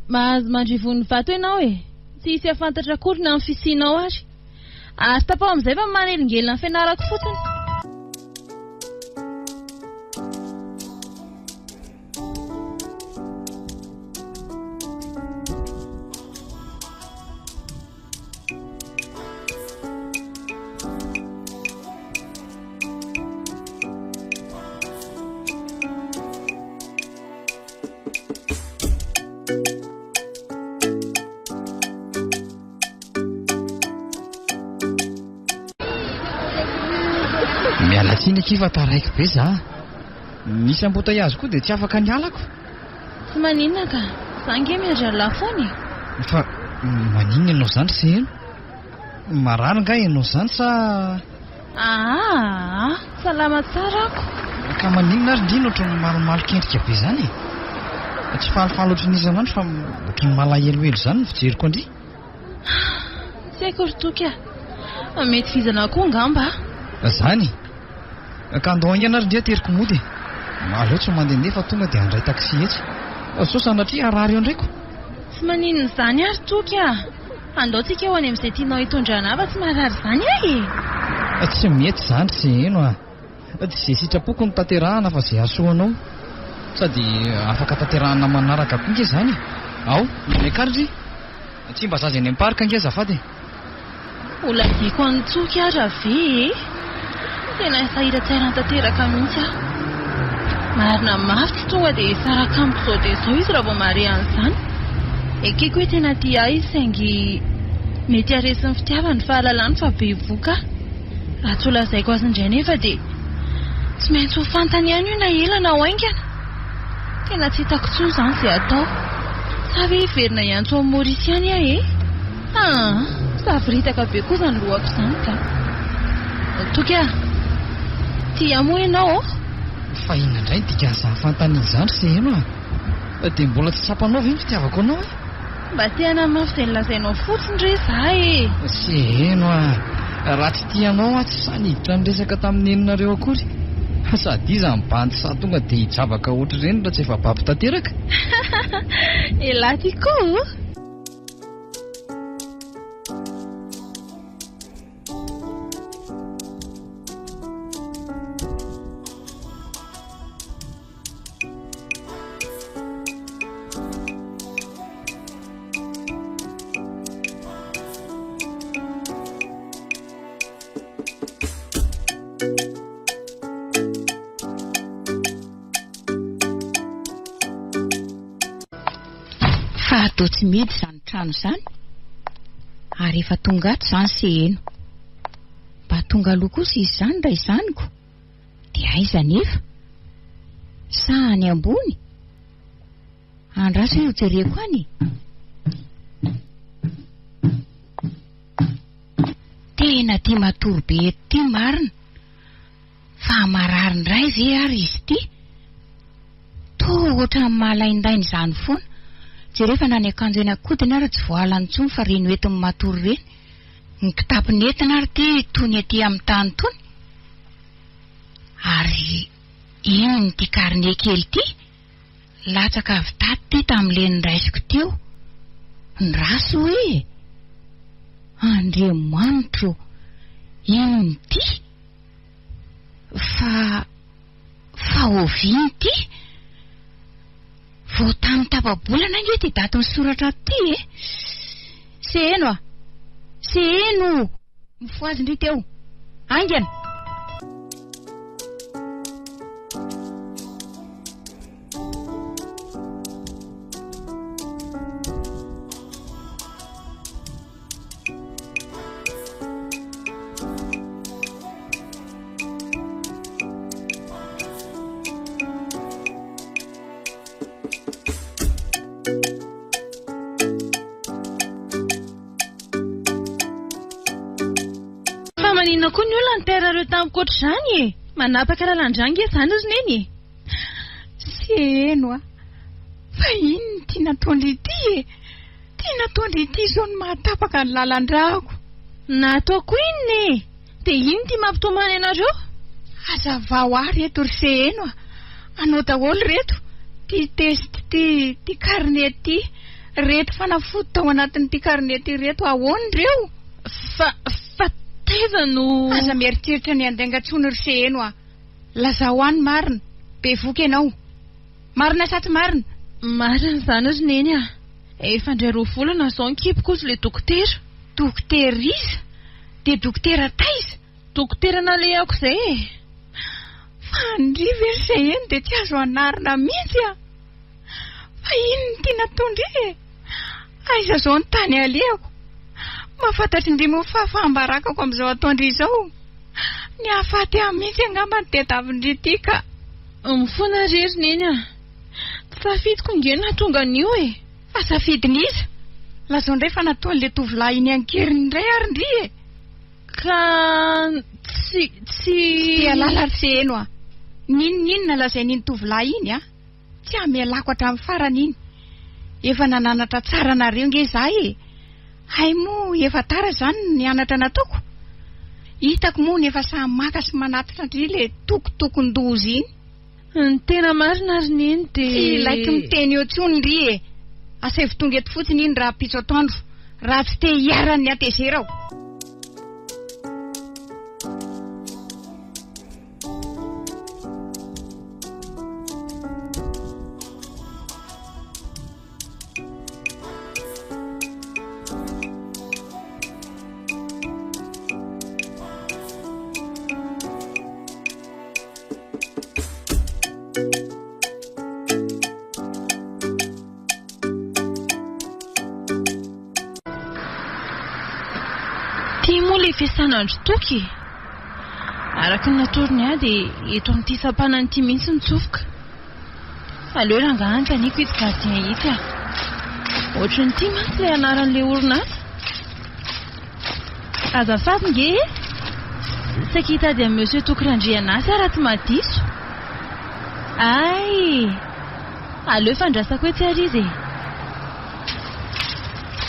Mahazo mandrivon'ny vato ianao e. Tsy hisy afantatra akory na ny fisianao ary. Ary tapao amin'izay fa manelingelina ny fianarako fotsiny. Miala tsiny ekiva taraiky be za. Nisy ambotaiazy koa dia tsy afaka nialako. Tsy maninona ka, za nge miandra lafony. Fa maninona ianao zany sy eno? Marary nga ianao zany sa... salama tsara ako. Ka maninona ary ndrina ohatran'ny malomalo-kendrika be zany Tsy falifaly ohatran'ny isan'andro fa ohatran'ny malahelohelo zany ny fijeriko andry. Tsy haiko ry toky mety fizana koa ngamba. Zany ka andao aingana ary ndria teriko mody aleo tsy mandehandeha fa tonga dia handray taksi etsy so sanatria arary eo indraiko. Tsy maninona zany ary toky andaotsika eo any amin'izay tianao hitondrana fa tsy marary zany tsy mety zany sy eno dia izay sitrapoko ny tanterahana fa izay asoanao sady afaka tanterahana manaraka koa nge zany ao mekaritry tsy mba zaza any amparika nge azafady oladiko any toky ary ave tena sahira tsara tanteraka mihitsy marina mafy tsy tonga dia saraka amiko zao dia izao izy raha vao mare an'izany ekeko hoe tena tia izy saingy mety aresin'ny fitiavany fahalalany fa be voka raha tsy olazaiko azy indray nefa dia tsy maintsy ho fantany ihany io na ela na oaingana tena tsy hitako tsoa izany izay atao sa hoe verina iantso amin'ny Maurice ihany saviritaka be koa izany lohako izany ka toky tia moa ianao fa inona indray dika zahafantany izany sy eno dia mbola tsy tsapanao ve ny fitiavako anao mba tiana mafy izay nilazainao fotsiny re za sy eno raha tsy tianao tsy saniditra ny resaka tamin'ny eninareo akory sady iza mibanty sa tonga dia hijabaka ohatra ireny raha tsy efa baby tanteraka elatiko fa atao tsy medy izany trano izany ary efa tonga ato izany sy eno mba tonga aloha kosa izy izany raha izaniko dia aiza nefa sa any ambony andraso io jereko any tena tia matory be eto ty marina fa marary ny ray ve ary izy ty to ohatra ny mahalaindainy izany foana jerefa na ny akanjo eny akodiny ary tsy voalany tsony fa reny oetiny matory reny ny kitapony entina ary ty tony aty amin'ny tany tony ary iny ny ty karine kely ty latsaka avy taty ty tamin'le ny raisiko teo ny raso hoe Andriamanitro ino ty fa oviny ty vao tamin'ny tapabolana hoe ty daty ny soratra ty seno mifoazindry teo angana Manina koa ny olona ny terareo tamiko ohatr'izany e. Manapaka rahalandrangy izany ry neny e. Seno fa ino ty nataony ity ty nataony ity zao ny mahatapaka ny lalandrako. Nataoko inona e? Dia ino ty mampitomany anareo? Hazavao ahy reto ry Seno anao daholo reto ty test ty carnet ty reto fanafody tao anatin'ity carnet ty reto ahoany reo? Fa taiza no aza mieritreritra ny andaingatsony ry Seno lazao any marina be voky ianao marina sa tsy marina? Marina izany ry neny a. Efa indray roa volana zao nikipiko ozy le dokotera. Dokotera iza? Dia dokotera taiza? Dokotera nalehako izay e. Fandriva ry Seno dia tsy azo anarina mihitsy fa ino ty nataondry e? Aiza zao ny tany alehako mahafantatry indrimo fahambarakako amin'izao ataondry izao ny hahafaty ahy mihitsy angamba ny tedavindry ity ka mifona rery neny a. Safidiko ngena tonga an'io e. Fa safidin'iza? Lazao indray fa nataon'le tovolahy iny ankeriny indray ary ndry e. Ka tsy alala ry Seno ninona lazain'iny tovolahy iny tsy amelako hatramin'ny farany iny. Efa nananatra tsara nareo nge zahay e. Hay mo efa tara zany ny anatra nataoko. Hitako moa ny efa samy maka sy manatitra ndry le tokotokon-dozy iny. Ny tena marina ry neny dia tsy ilaiky miteny eo tsony ndry e. Asevy tonga eto fotsiny iny raha pitso atoandro raha tsy te hiaran'ny atezera ao. Fiasanandro toky araka ny natorony ahy dia eto amin'ity sampanany ity mihitsy nitsofoka. Aleo rangahy taniko izy gardien ity ohatry ny ity mantsy ilay anaran'ilay orinasa. Azafady nge saky hitady amin'ny monsieur Tokirandrianasy raha tsy madiso. Ay aleo fandrasako hoe tsy ary izy e.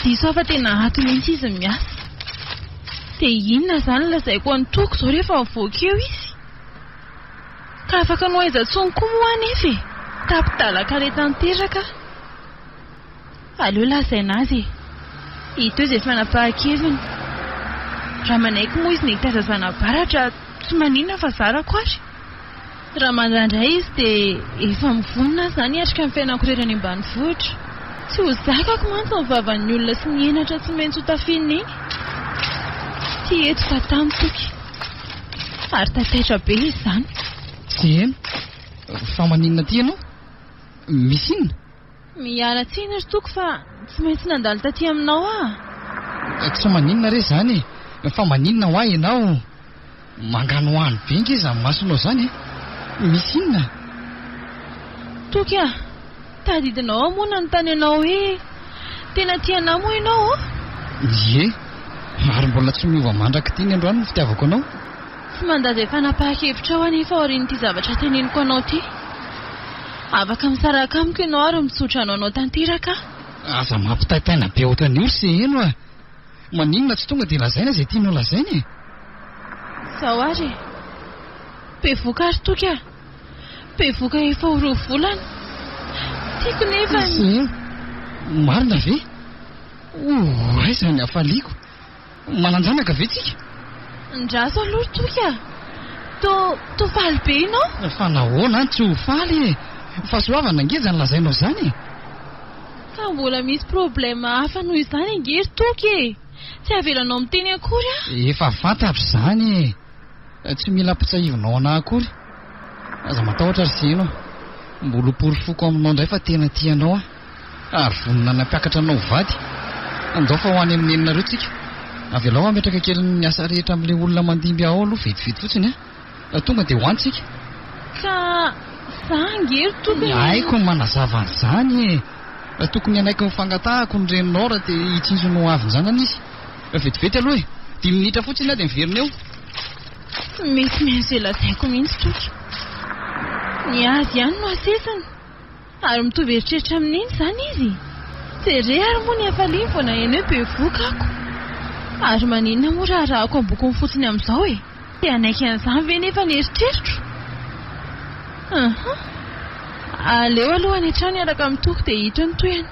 Diso afa tena ato mihitsy izy miasa. Dia inona izany lazaiko an'toko izao rehefa mivoaka eo izy ka afaka no aiza-tsony koa moa anefa e. Tapidalaka le tanteraka. Aleo lazaina azy ito izy efa manapahakeviny. Raha manaiky moa izy nitaiza zanabaratra tsy maninona fa zarako ary. Raha mandrandray izy dia efa mivonona izany hiatrika amin'ny fiainako irery any ambanivohitra. Tsy ho zakako mantsy ny vavan'ny olona sy ny henatra tsy maintsy ho tafiana iny. Ty eto fa tamitoky ary tataitra be izy izany. Seno fa maninona ty ianao? Misy inona? Miala tsiny ry toko fa tsy maintsy nandalo taty aminao tsy maninona re zany fa maninona ho ahy ianao mangano hoany be nge izy amin'ny masonao zany misy inona? Toky tadidinao moa ny tany ianao hoe tena tianao moa ianao Ie ary mbola tsy miova mandraka ty ny androany ny fitiavako anao. Tsy mandaza efa napahakevitra ao anefa aorian'ity zavatra teneniko anao ty. Afaka misaraka amiko ianao ary mitsotra anao tanteraka. Aza mampitaitaina be ohatran'io ry Seno maninona tsy tonga dia lazaina izay tianao lazaina e. Zao ary be voka ary toky be voka efa roa volana tiako nefa Seno marina ve? Ay zany afaliako. Mananjanaka ve tsika? Ndraso aloha toka. To faly be ianao? Fa nahoana any tsy ho faly e. Fa soavana ngeza ny lazainao zany. Fa mbola misy problème hafa noho izany angery toka e. Tsy avelanao miteny akory a? Efa fantatro zany e. Tsy mila ampitsahivinao anahy akory. Aza matahotra ry zenao. Mbola porofoko aminao ndray fa tena tianao a. Ary vonina nampiakatra anao vady. Andao fa ho any amin'ny eninareo tsika. Avelao ametraka kely ny asa rehetra amin'ilay olona mandimby ao aloha vetivety fotsiny a. Tonga dia hoany tsika. Ka zangery toka. Haiko ny manazava an'izany e. Tokony anaiky mifangatahako ny reninao raha dia hitsinjonao avin-janany izy. Vetivety aloha e. 10 minitra fotsiny a dia miverina eo. Mety maintsy lazaiko mihitsy toka. Ny azy ihany no asesany. Ary mitovy eritreritra amin'iny zany izy. Tere ary moa ny afaliany vao naheno hoe be voka ako. Ary maninona moa raharahako ambokony fotsiny amin'izao e. Dia anaiky an'izany ve nefa ny eritreritro. Aleo aloha any an-trano araka mitoko dia hita ny toyany.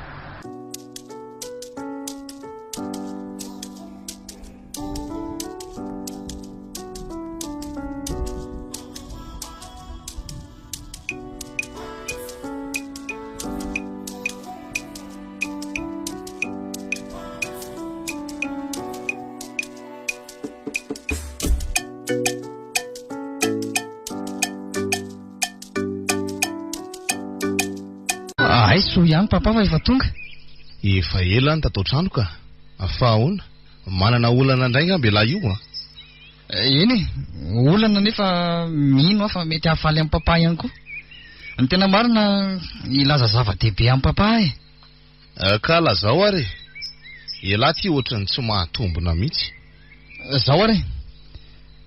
Ay so ihany papa fa efa tonga. Efa ela ny tatao trano ka. Fa ahoana? Manana olana indray ngambela io a? Eny e, olana nefa mino afa mety hafaly amin'ny papa ihany koa. Ny tena marina ilaza zava-dehibe amin'ny papa e. Ka lazao ary. Ela ty ohatrany tsy mahatombona mihitsy. Zao ary.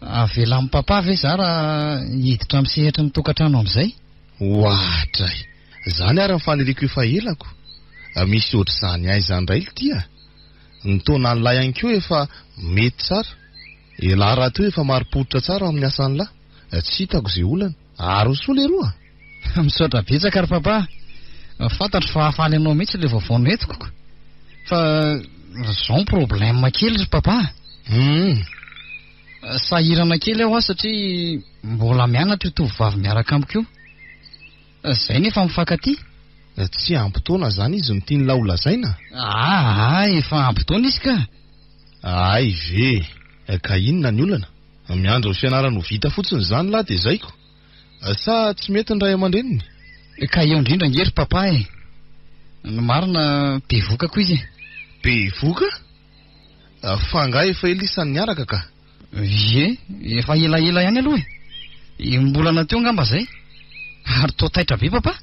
Avela amin'ny papa ve za raha hiditra amin'ny sehatra mitokantrano amin'izay? Ohatray. Zany ary mifaniriko efa elako. Misy ohatr' izany ahy izany indray tia. Ny taona an'ilay ihany koa efa mety tsara. Ela raha teo efa marim-poditra tsara amin'ny asan'lahy. Tsy hitako izay olana. Ary soa leroa. Misaotra betsaka ary papa. Fantatro fa hafaly anao mihitsy ilay vaovao noentiko. Fa zao ny problème kely ry papa. Sahirana kely aho satria mbola mianatra io tovovavy miaraka amiko io. Zay nefa mifankaty. Tsy ampy-taona zany izy mitiany lahy olazaina. Efa ampy-taona izy ka. Ay ve. Ka inona ny olana? Miandro ny fianarana ho vita fotsiny zany lahy dia zaiko. Sa tsy mety ny ray aman-dreniny? Ka eo indrindra ngery papa e. Ny marina be voka koa izy. Be voka? Fanga efa elisany niaraka ka. Efa ela ihany aloha e. Mbolana teo ngamba zay. Ary toa taitra be papa.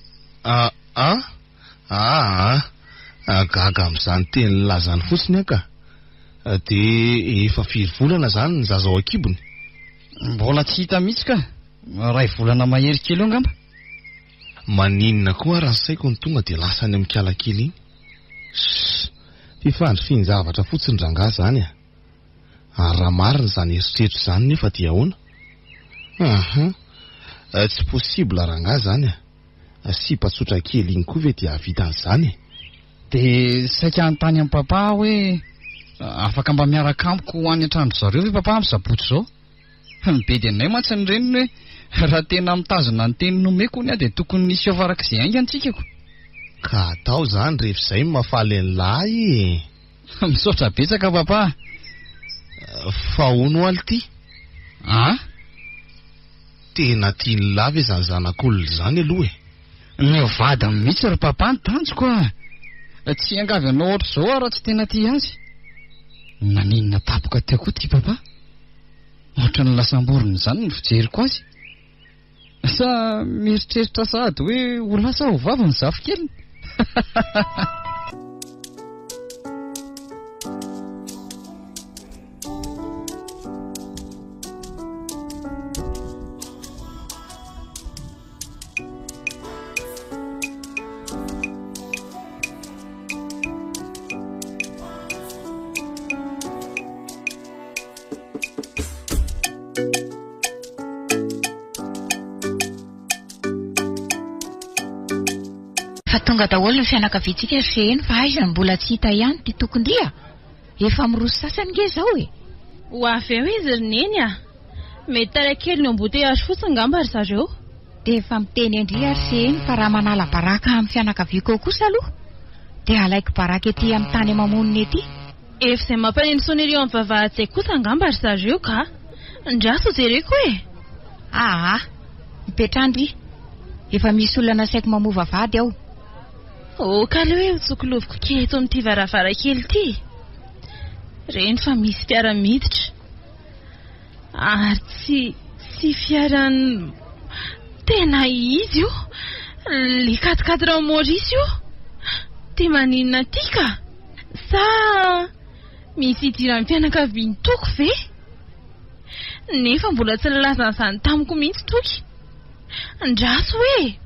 Gaga amin'izany teny lazany fotsiny ka. Dia efa 4 volana zany ny zaza ao an-kibony. Mbola tsy hita mihitsy ka. 2 volana mahery kely eo ngamba. Maninona koa raha ny saiko ny tonga dia lasany amin'ny kialakely iny. Fifandry zavatra fotsiny rangahy zany a. Ary raha marina zany eritreritro zany nefa dia ahoana? Tsy possible rangahy zany a. Sipatsotra kely iny koa ve dia havita an'izany. Dia saika anontany amin'ny papa hoe afaka mba miaraka amiko ho any an-trano zareo ve papa amin'ny sabotsy zao? Be dia nay mantsy ny reniny hoe raha tena mitazona ny teny nomeko ny a dia tokony nisy avarak'izay haingana tsikako. Ka atao zany rehefa izay mafaly ny lahy. Misaotra betsaka papa. Fa hono aly ty? Tena tiany lahy ve zany zanak'olona zany aloha e. Ny vadiny mihitsy ry papa ny tanjoko a. Tsy angavy anao ohatr' izao raha tsy tena ty azy. Naninona tapoka teo koa ty papa? Ohatra ny lasam-borony zany ny fijeriko azy. Sa mieritreritra sahady hoe ho lasa ho vavy ny zafikeliny. tonga daholo ny fianakaviantsika ry eny fa aiza mbola tsy hita ihany ty tokondria. Efa miroso sasany nge zao e. Ho avy eo izy ry neny a. Mety tarakely ny embouteillage fotsiny ngamba ry zareo. Dia efa miteny andria ry eny fa raha manala baraka amin'ny fianakaviako kosa aloha dia alaiko baraka ety amin'ny tany mamonina ety. Efa izay mampaneno sonireo amin'ny vavahadiko kosa ngamba ry zareo ka. Ndraso jereko e. Mipetrandry. Efa misy olona saiko mamova vady aho. Ka le hoe tsokolovyko kely eto amin'ity varavarakely ity. Reny fa misy fiara miditra. Ary tsy fiarany tena izy io. Le 4x4 Maurice io. Te maninona ty ka? Sa misy idiran'ny fianakaviany toko ve? Nefa mbola tsy lalazan'izany tamiko mihitsy toky. Ndraso hoe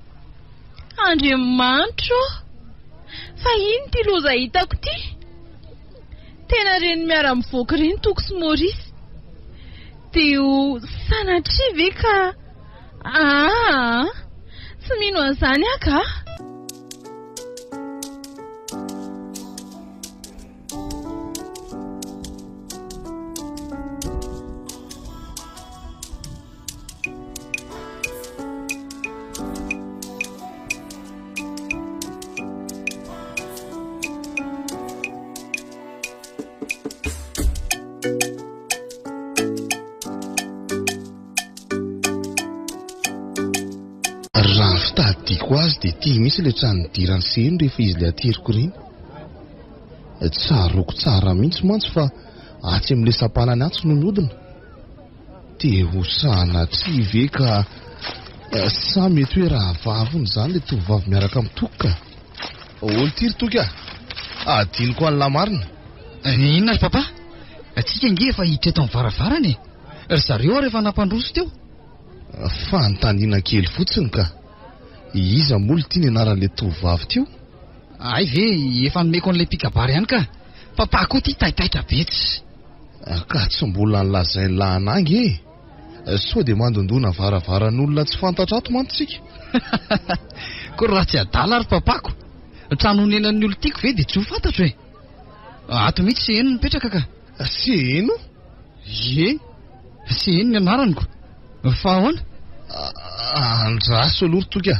Andriamanitro, fa ino ty loza hitako ty? Tena reny miara-mivoaka reny toko sy Maurice. Dia sanatria ve ka? Tsy mino an'izany aka. Raha fitadidiako azy dia tia misy ilay tranodirany seno rehefa izy ilay ateriko ireny. Tsaroko tsara mihitsy mantsy fa atsy amin'ilay sampanany antso no miodina. Dia ho sanatria ve ka sa mety hoe raha vavony izany ilay tovovavy miaraka amin'ny toko ka? Olo tiry toky adiniko an'ny lamarina. Inona ry papa? Atsika nge efa hiditra eto amin'ny varavarana e. Ry zareo rehefa nampandroso teo. Fanontaniana kely fotsiny ka. Iza moa ity ny anaran'ilay tovovavy teo? Ay ve efa nomeko an'ilay pikabary ihany ka. Papa koa ty taitaitra betsy. Ka tsy mbola nolazainy lahanangy e. Sao dia mandondona varavaran'olona tsy fantatra ato mantsika. Koa raha tsy adala ry papako. Trano nenan'ny olo tiako ve dia tsy ho fantatro e. Ato mihitsy Seheno mipetraka ka. Seheno? Seheno ny anaraniko. Fa ahoana? Andraso aloha toka.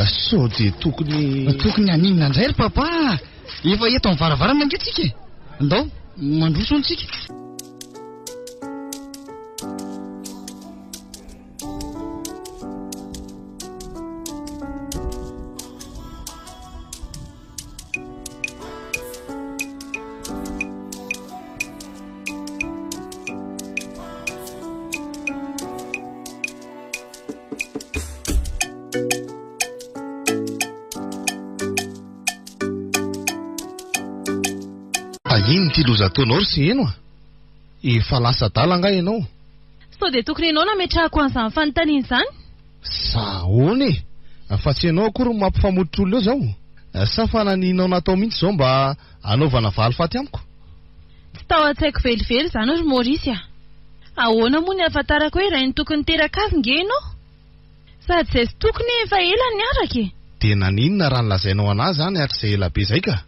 Sao dia tokony aninona indray ry papa. Efa eto amin'ny varavarana nge tsika. Andao mandroso antsika. Ino ty loza ataonao ry Seheno efa lasa dala nga ianao. Sao dia tokony ianao nametrahako an'izany fanontaniana izany? Sahoana e. Fa tsy ianao akory mampifamoditra olona eo zao. Sa fa naninao natao mihitsy zao mba anaovana valifaty amiko? Tsy tao an-tsaiko velively izany ry Maurice a. Ahoana moa ny ahafantarako hoe raha ny tokony teraka azy nge ianao? Sady izay sy tokony efa ela niaraka e. Dia naninona raha nolazainao anazy zany hatrizay ela be zay ka?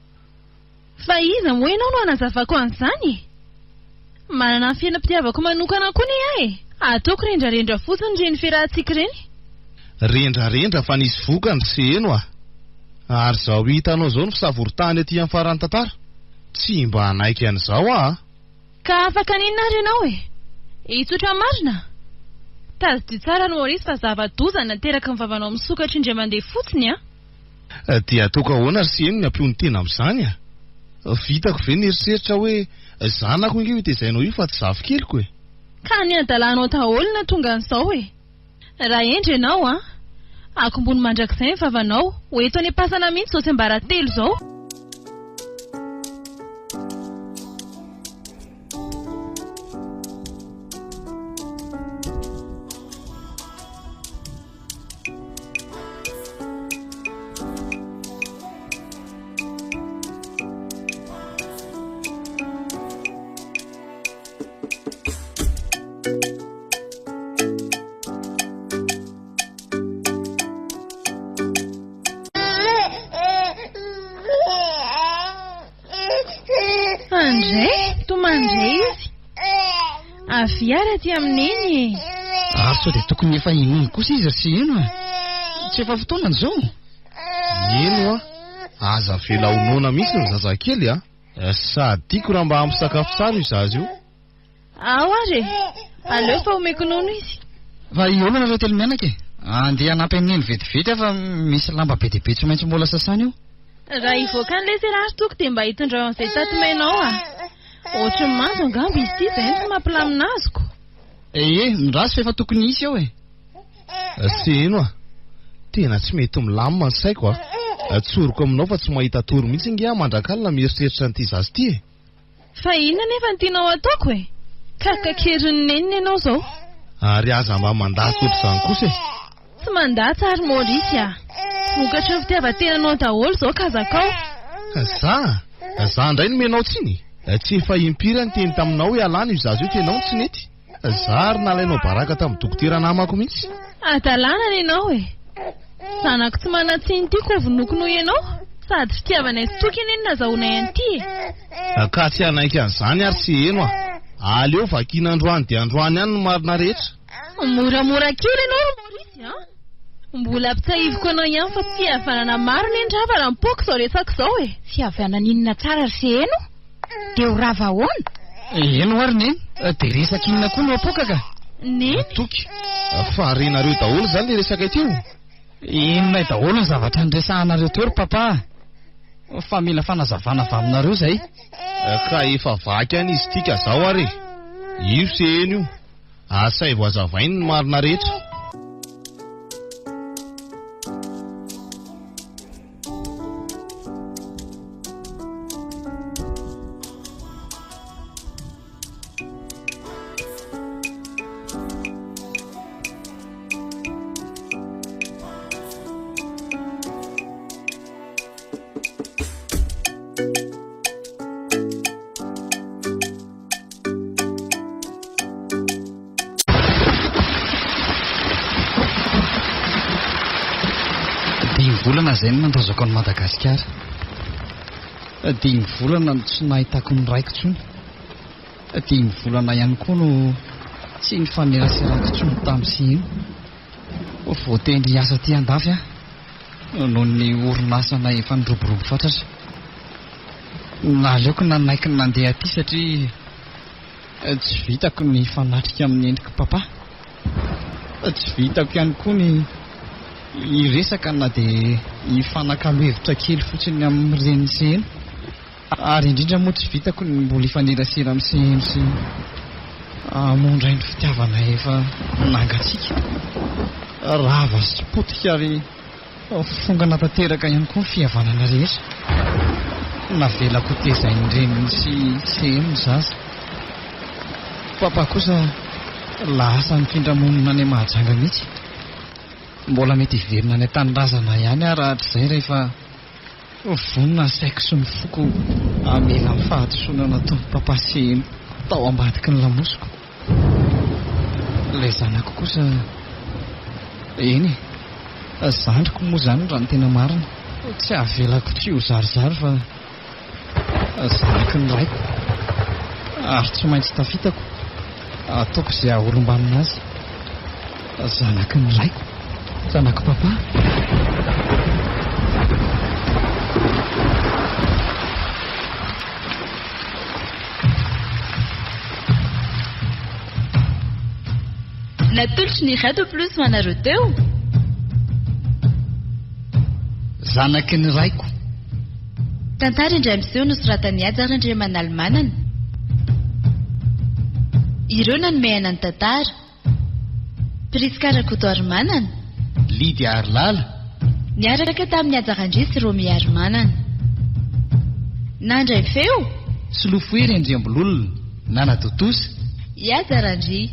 Fa iza moa ianao no hanazavako an'izany? Manana ny fiainam-pitiavako manokana koa ne ahy e. Ataoko rendrarendra fotsiny reny fiarahantsika reny. Rendrarendra fa nisy vokany Seheno Ary zao hitanao zao ny fisavoritany aty amin'ny farany tantara. Tsy mba hanaiky an'izao Ka afaka ninona ary ianao e? Itsotra marina. Tazidio tsara ny Maurice fa zava-doza nateraka ny vavanao misokatra indray mandeha fotsiny Dia toka ahoana ry Seheno ny ampiony tena amin'izany Vitako ve nieritseritra hoe zanako inge tezainao io fa tsy zafy keliko e. Ka ny adalanao daholo na tonga an'izao e. Raha endry ianao akombony mandrakizay ny vavanao ho eto any am-pasana mihitsy zao tsy ambaratelo zao. viara aty amin'iny. Ary sao dia tokony efa inony kosa izy sy ino a? Tsy efa fotoanany izao. Ino a? Aza vela honona mihitsy ny zazakely a. Sady tiako raha mba ampy sakafo tsara io zazy io. Ao ary. Aleo fa omeko nono izy. Fa iolana ireo telo mianaka e. Andeha hanampy amin'iny vetivety fa misy lamba be dia be tsy maintsy mbola sasany io. Raha hivoaka an'ilay serary toko dia mba hitondra an'izay tatimainao a. Ohatry ny manjo angamba izy ity izay ny mampilamina azoko. Mirasy fa efa tokony isy eo e. Sy ino a? Tena tsy mety milamina ny saiko a. Tsoroko aminao fa tsy mahita toro mihitsy ngia mandrakalina mieritreritra n'ity zazy ity e. Fa inona nefa ny tianao ataoko e? Kakakerin'ny neniny ianao izao. Ary aza mba mandatsy ohatr'izany kosa e. Tsy mandatsy ary Maurice a. Vokatra ny fitiavan-tenanao daholo izao kazakao. Za indray no menao tsiny. Tsy efa impiry ny teny taminao hoe alana io zazy io tenao tsy nety. Za ary nalainao baraka tamin'ny dokotera namako mihitsy. Adalana ny ianao e. Zanako tsy manatsiny tiako vonoko ianao. Sady fitiavana izy toky eny nazahoana ihany ty e. Ka tsy anaiky an'izany ary sy eno a. Aleo vakina androany dia androany ihany no marina rehetra. Moramora kely ianao Maurice a. Mbola pitsahivoko anao ihany fa tsy havanana maro ny endrava raha mipoko izao resaka izao e. Fihavanana inona tsara sy eno? Dia ho rava ahoana? Eno ary neny? Dia resaka inona koa no apoka ka? Neny? Toky. Fa renareo daholo izany le resaka ity io. Inona daholo ny zavatra niresahanareo teo ry papa? Fa mila fanazavana avy aminareo izay. Ka efa vaky any izy tika zao ary. Io sy eno io. Asay voazavainy ny marina rehetra. Volana izay no nandazoko an'i Madagasikara. 5 volana no tsy nahitako ny raiko intsony. 5 volana ihany koa no tsy nifaneraserako intsony tamin'isy ino. Voatendry asa ty andafy noho ny orinasana efa niroborobo fatratra. Naleoko nanaiky ny nandeha aty satria tsy vitako ny fanatrika amin'ny endriko papa. Tsy vitako ihany koa ny iresaka na dia hifanakalo-hevitra kely fotsiny amin'ny reny seno. Ary indrindra moa tsy vitako ny mbola hifanerasera amin'ny seno sy hamondray ny fitiavana efa nangatsika. Rava sy potika ary fongana tanteraka ihany koa ny fihavanana rehetra. Navelako tezainy reniny sy seno zaza. Papa kosa lasa nifindra-monina any Mahajanga mihitsy. Mbola mety hiverina any an-tanindrazana ihany ary rahatr'izay rehefa vonona saiko sy ny foko amela amin'ny fahadisoana nataony papa seno tao ambadiky ny lamosiko. Ilay zanako kosa eny zandriko moa izany raha ny tena marina. Tsy avelako tsy ho zarizary fa zanaky ny raiko ary tsy maintsy tafitako ataoko izay ahorombanina azy. Zanaky ny raiko, zanako papa. Natolotry ny Radio Plus manareo teo. Zanaky ny raiko. Tantara indray miseho nosoratany Ajara Andriamanalmanana. Ireo nanomehana ny tantara. Priskara Kotoarimanana, Lydia Arlala, niaraka tamin'ny Ajarandry sy Romy Arimanana. Nandray feo Solofoery Andriambololona, Nana Totosa, i Ajarandry.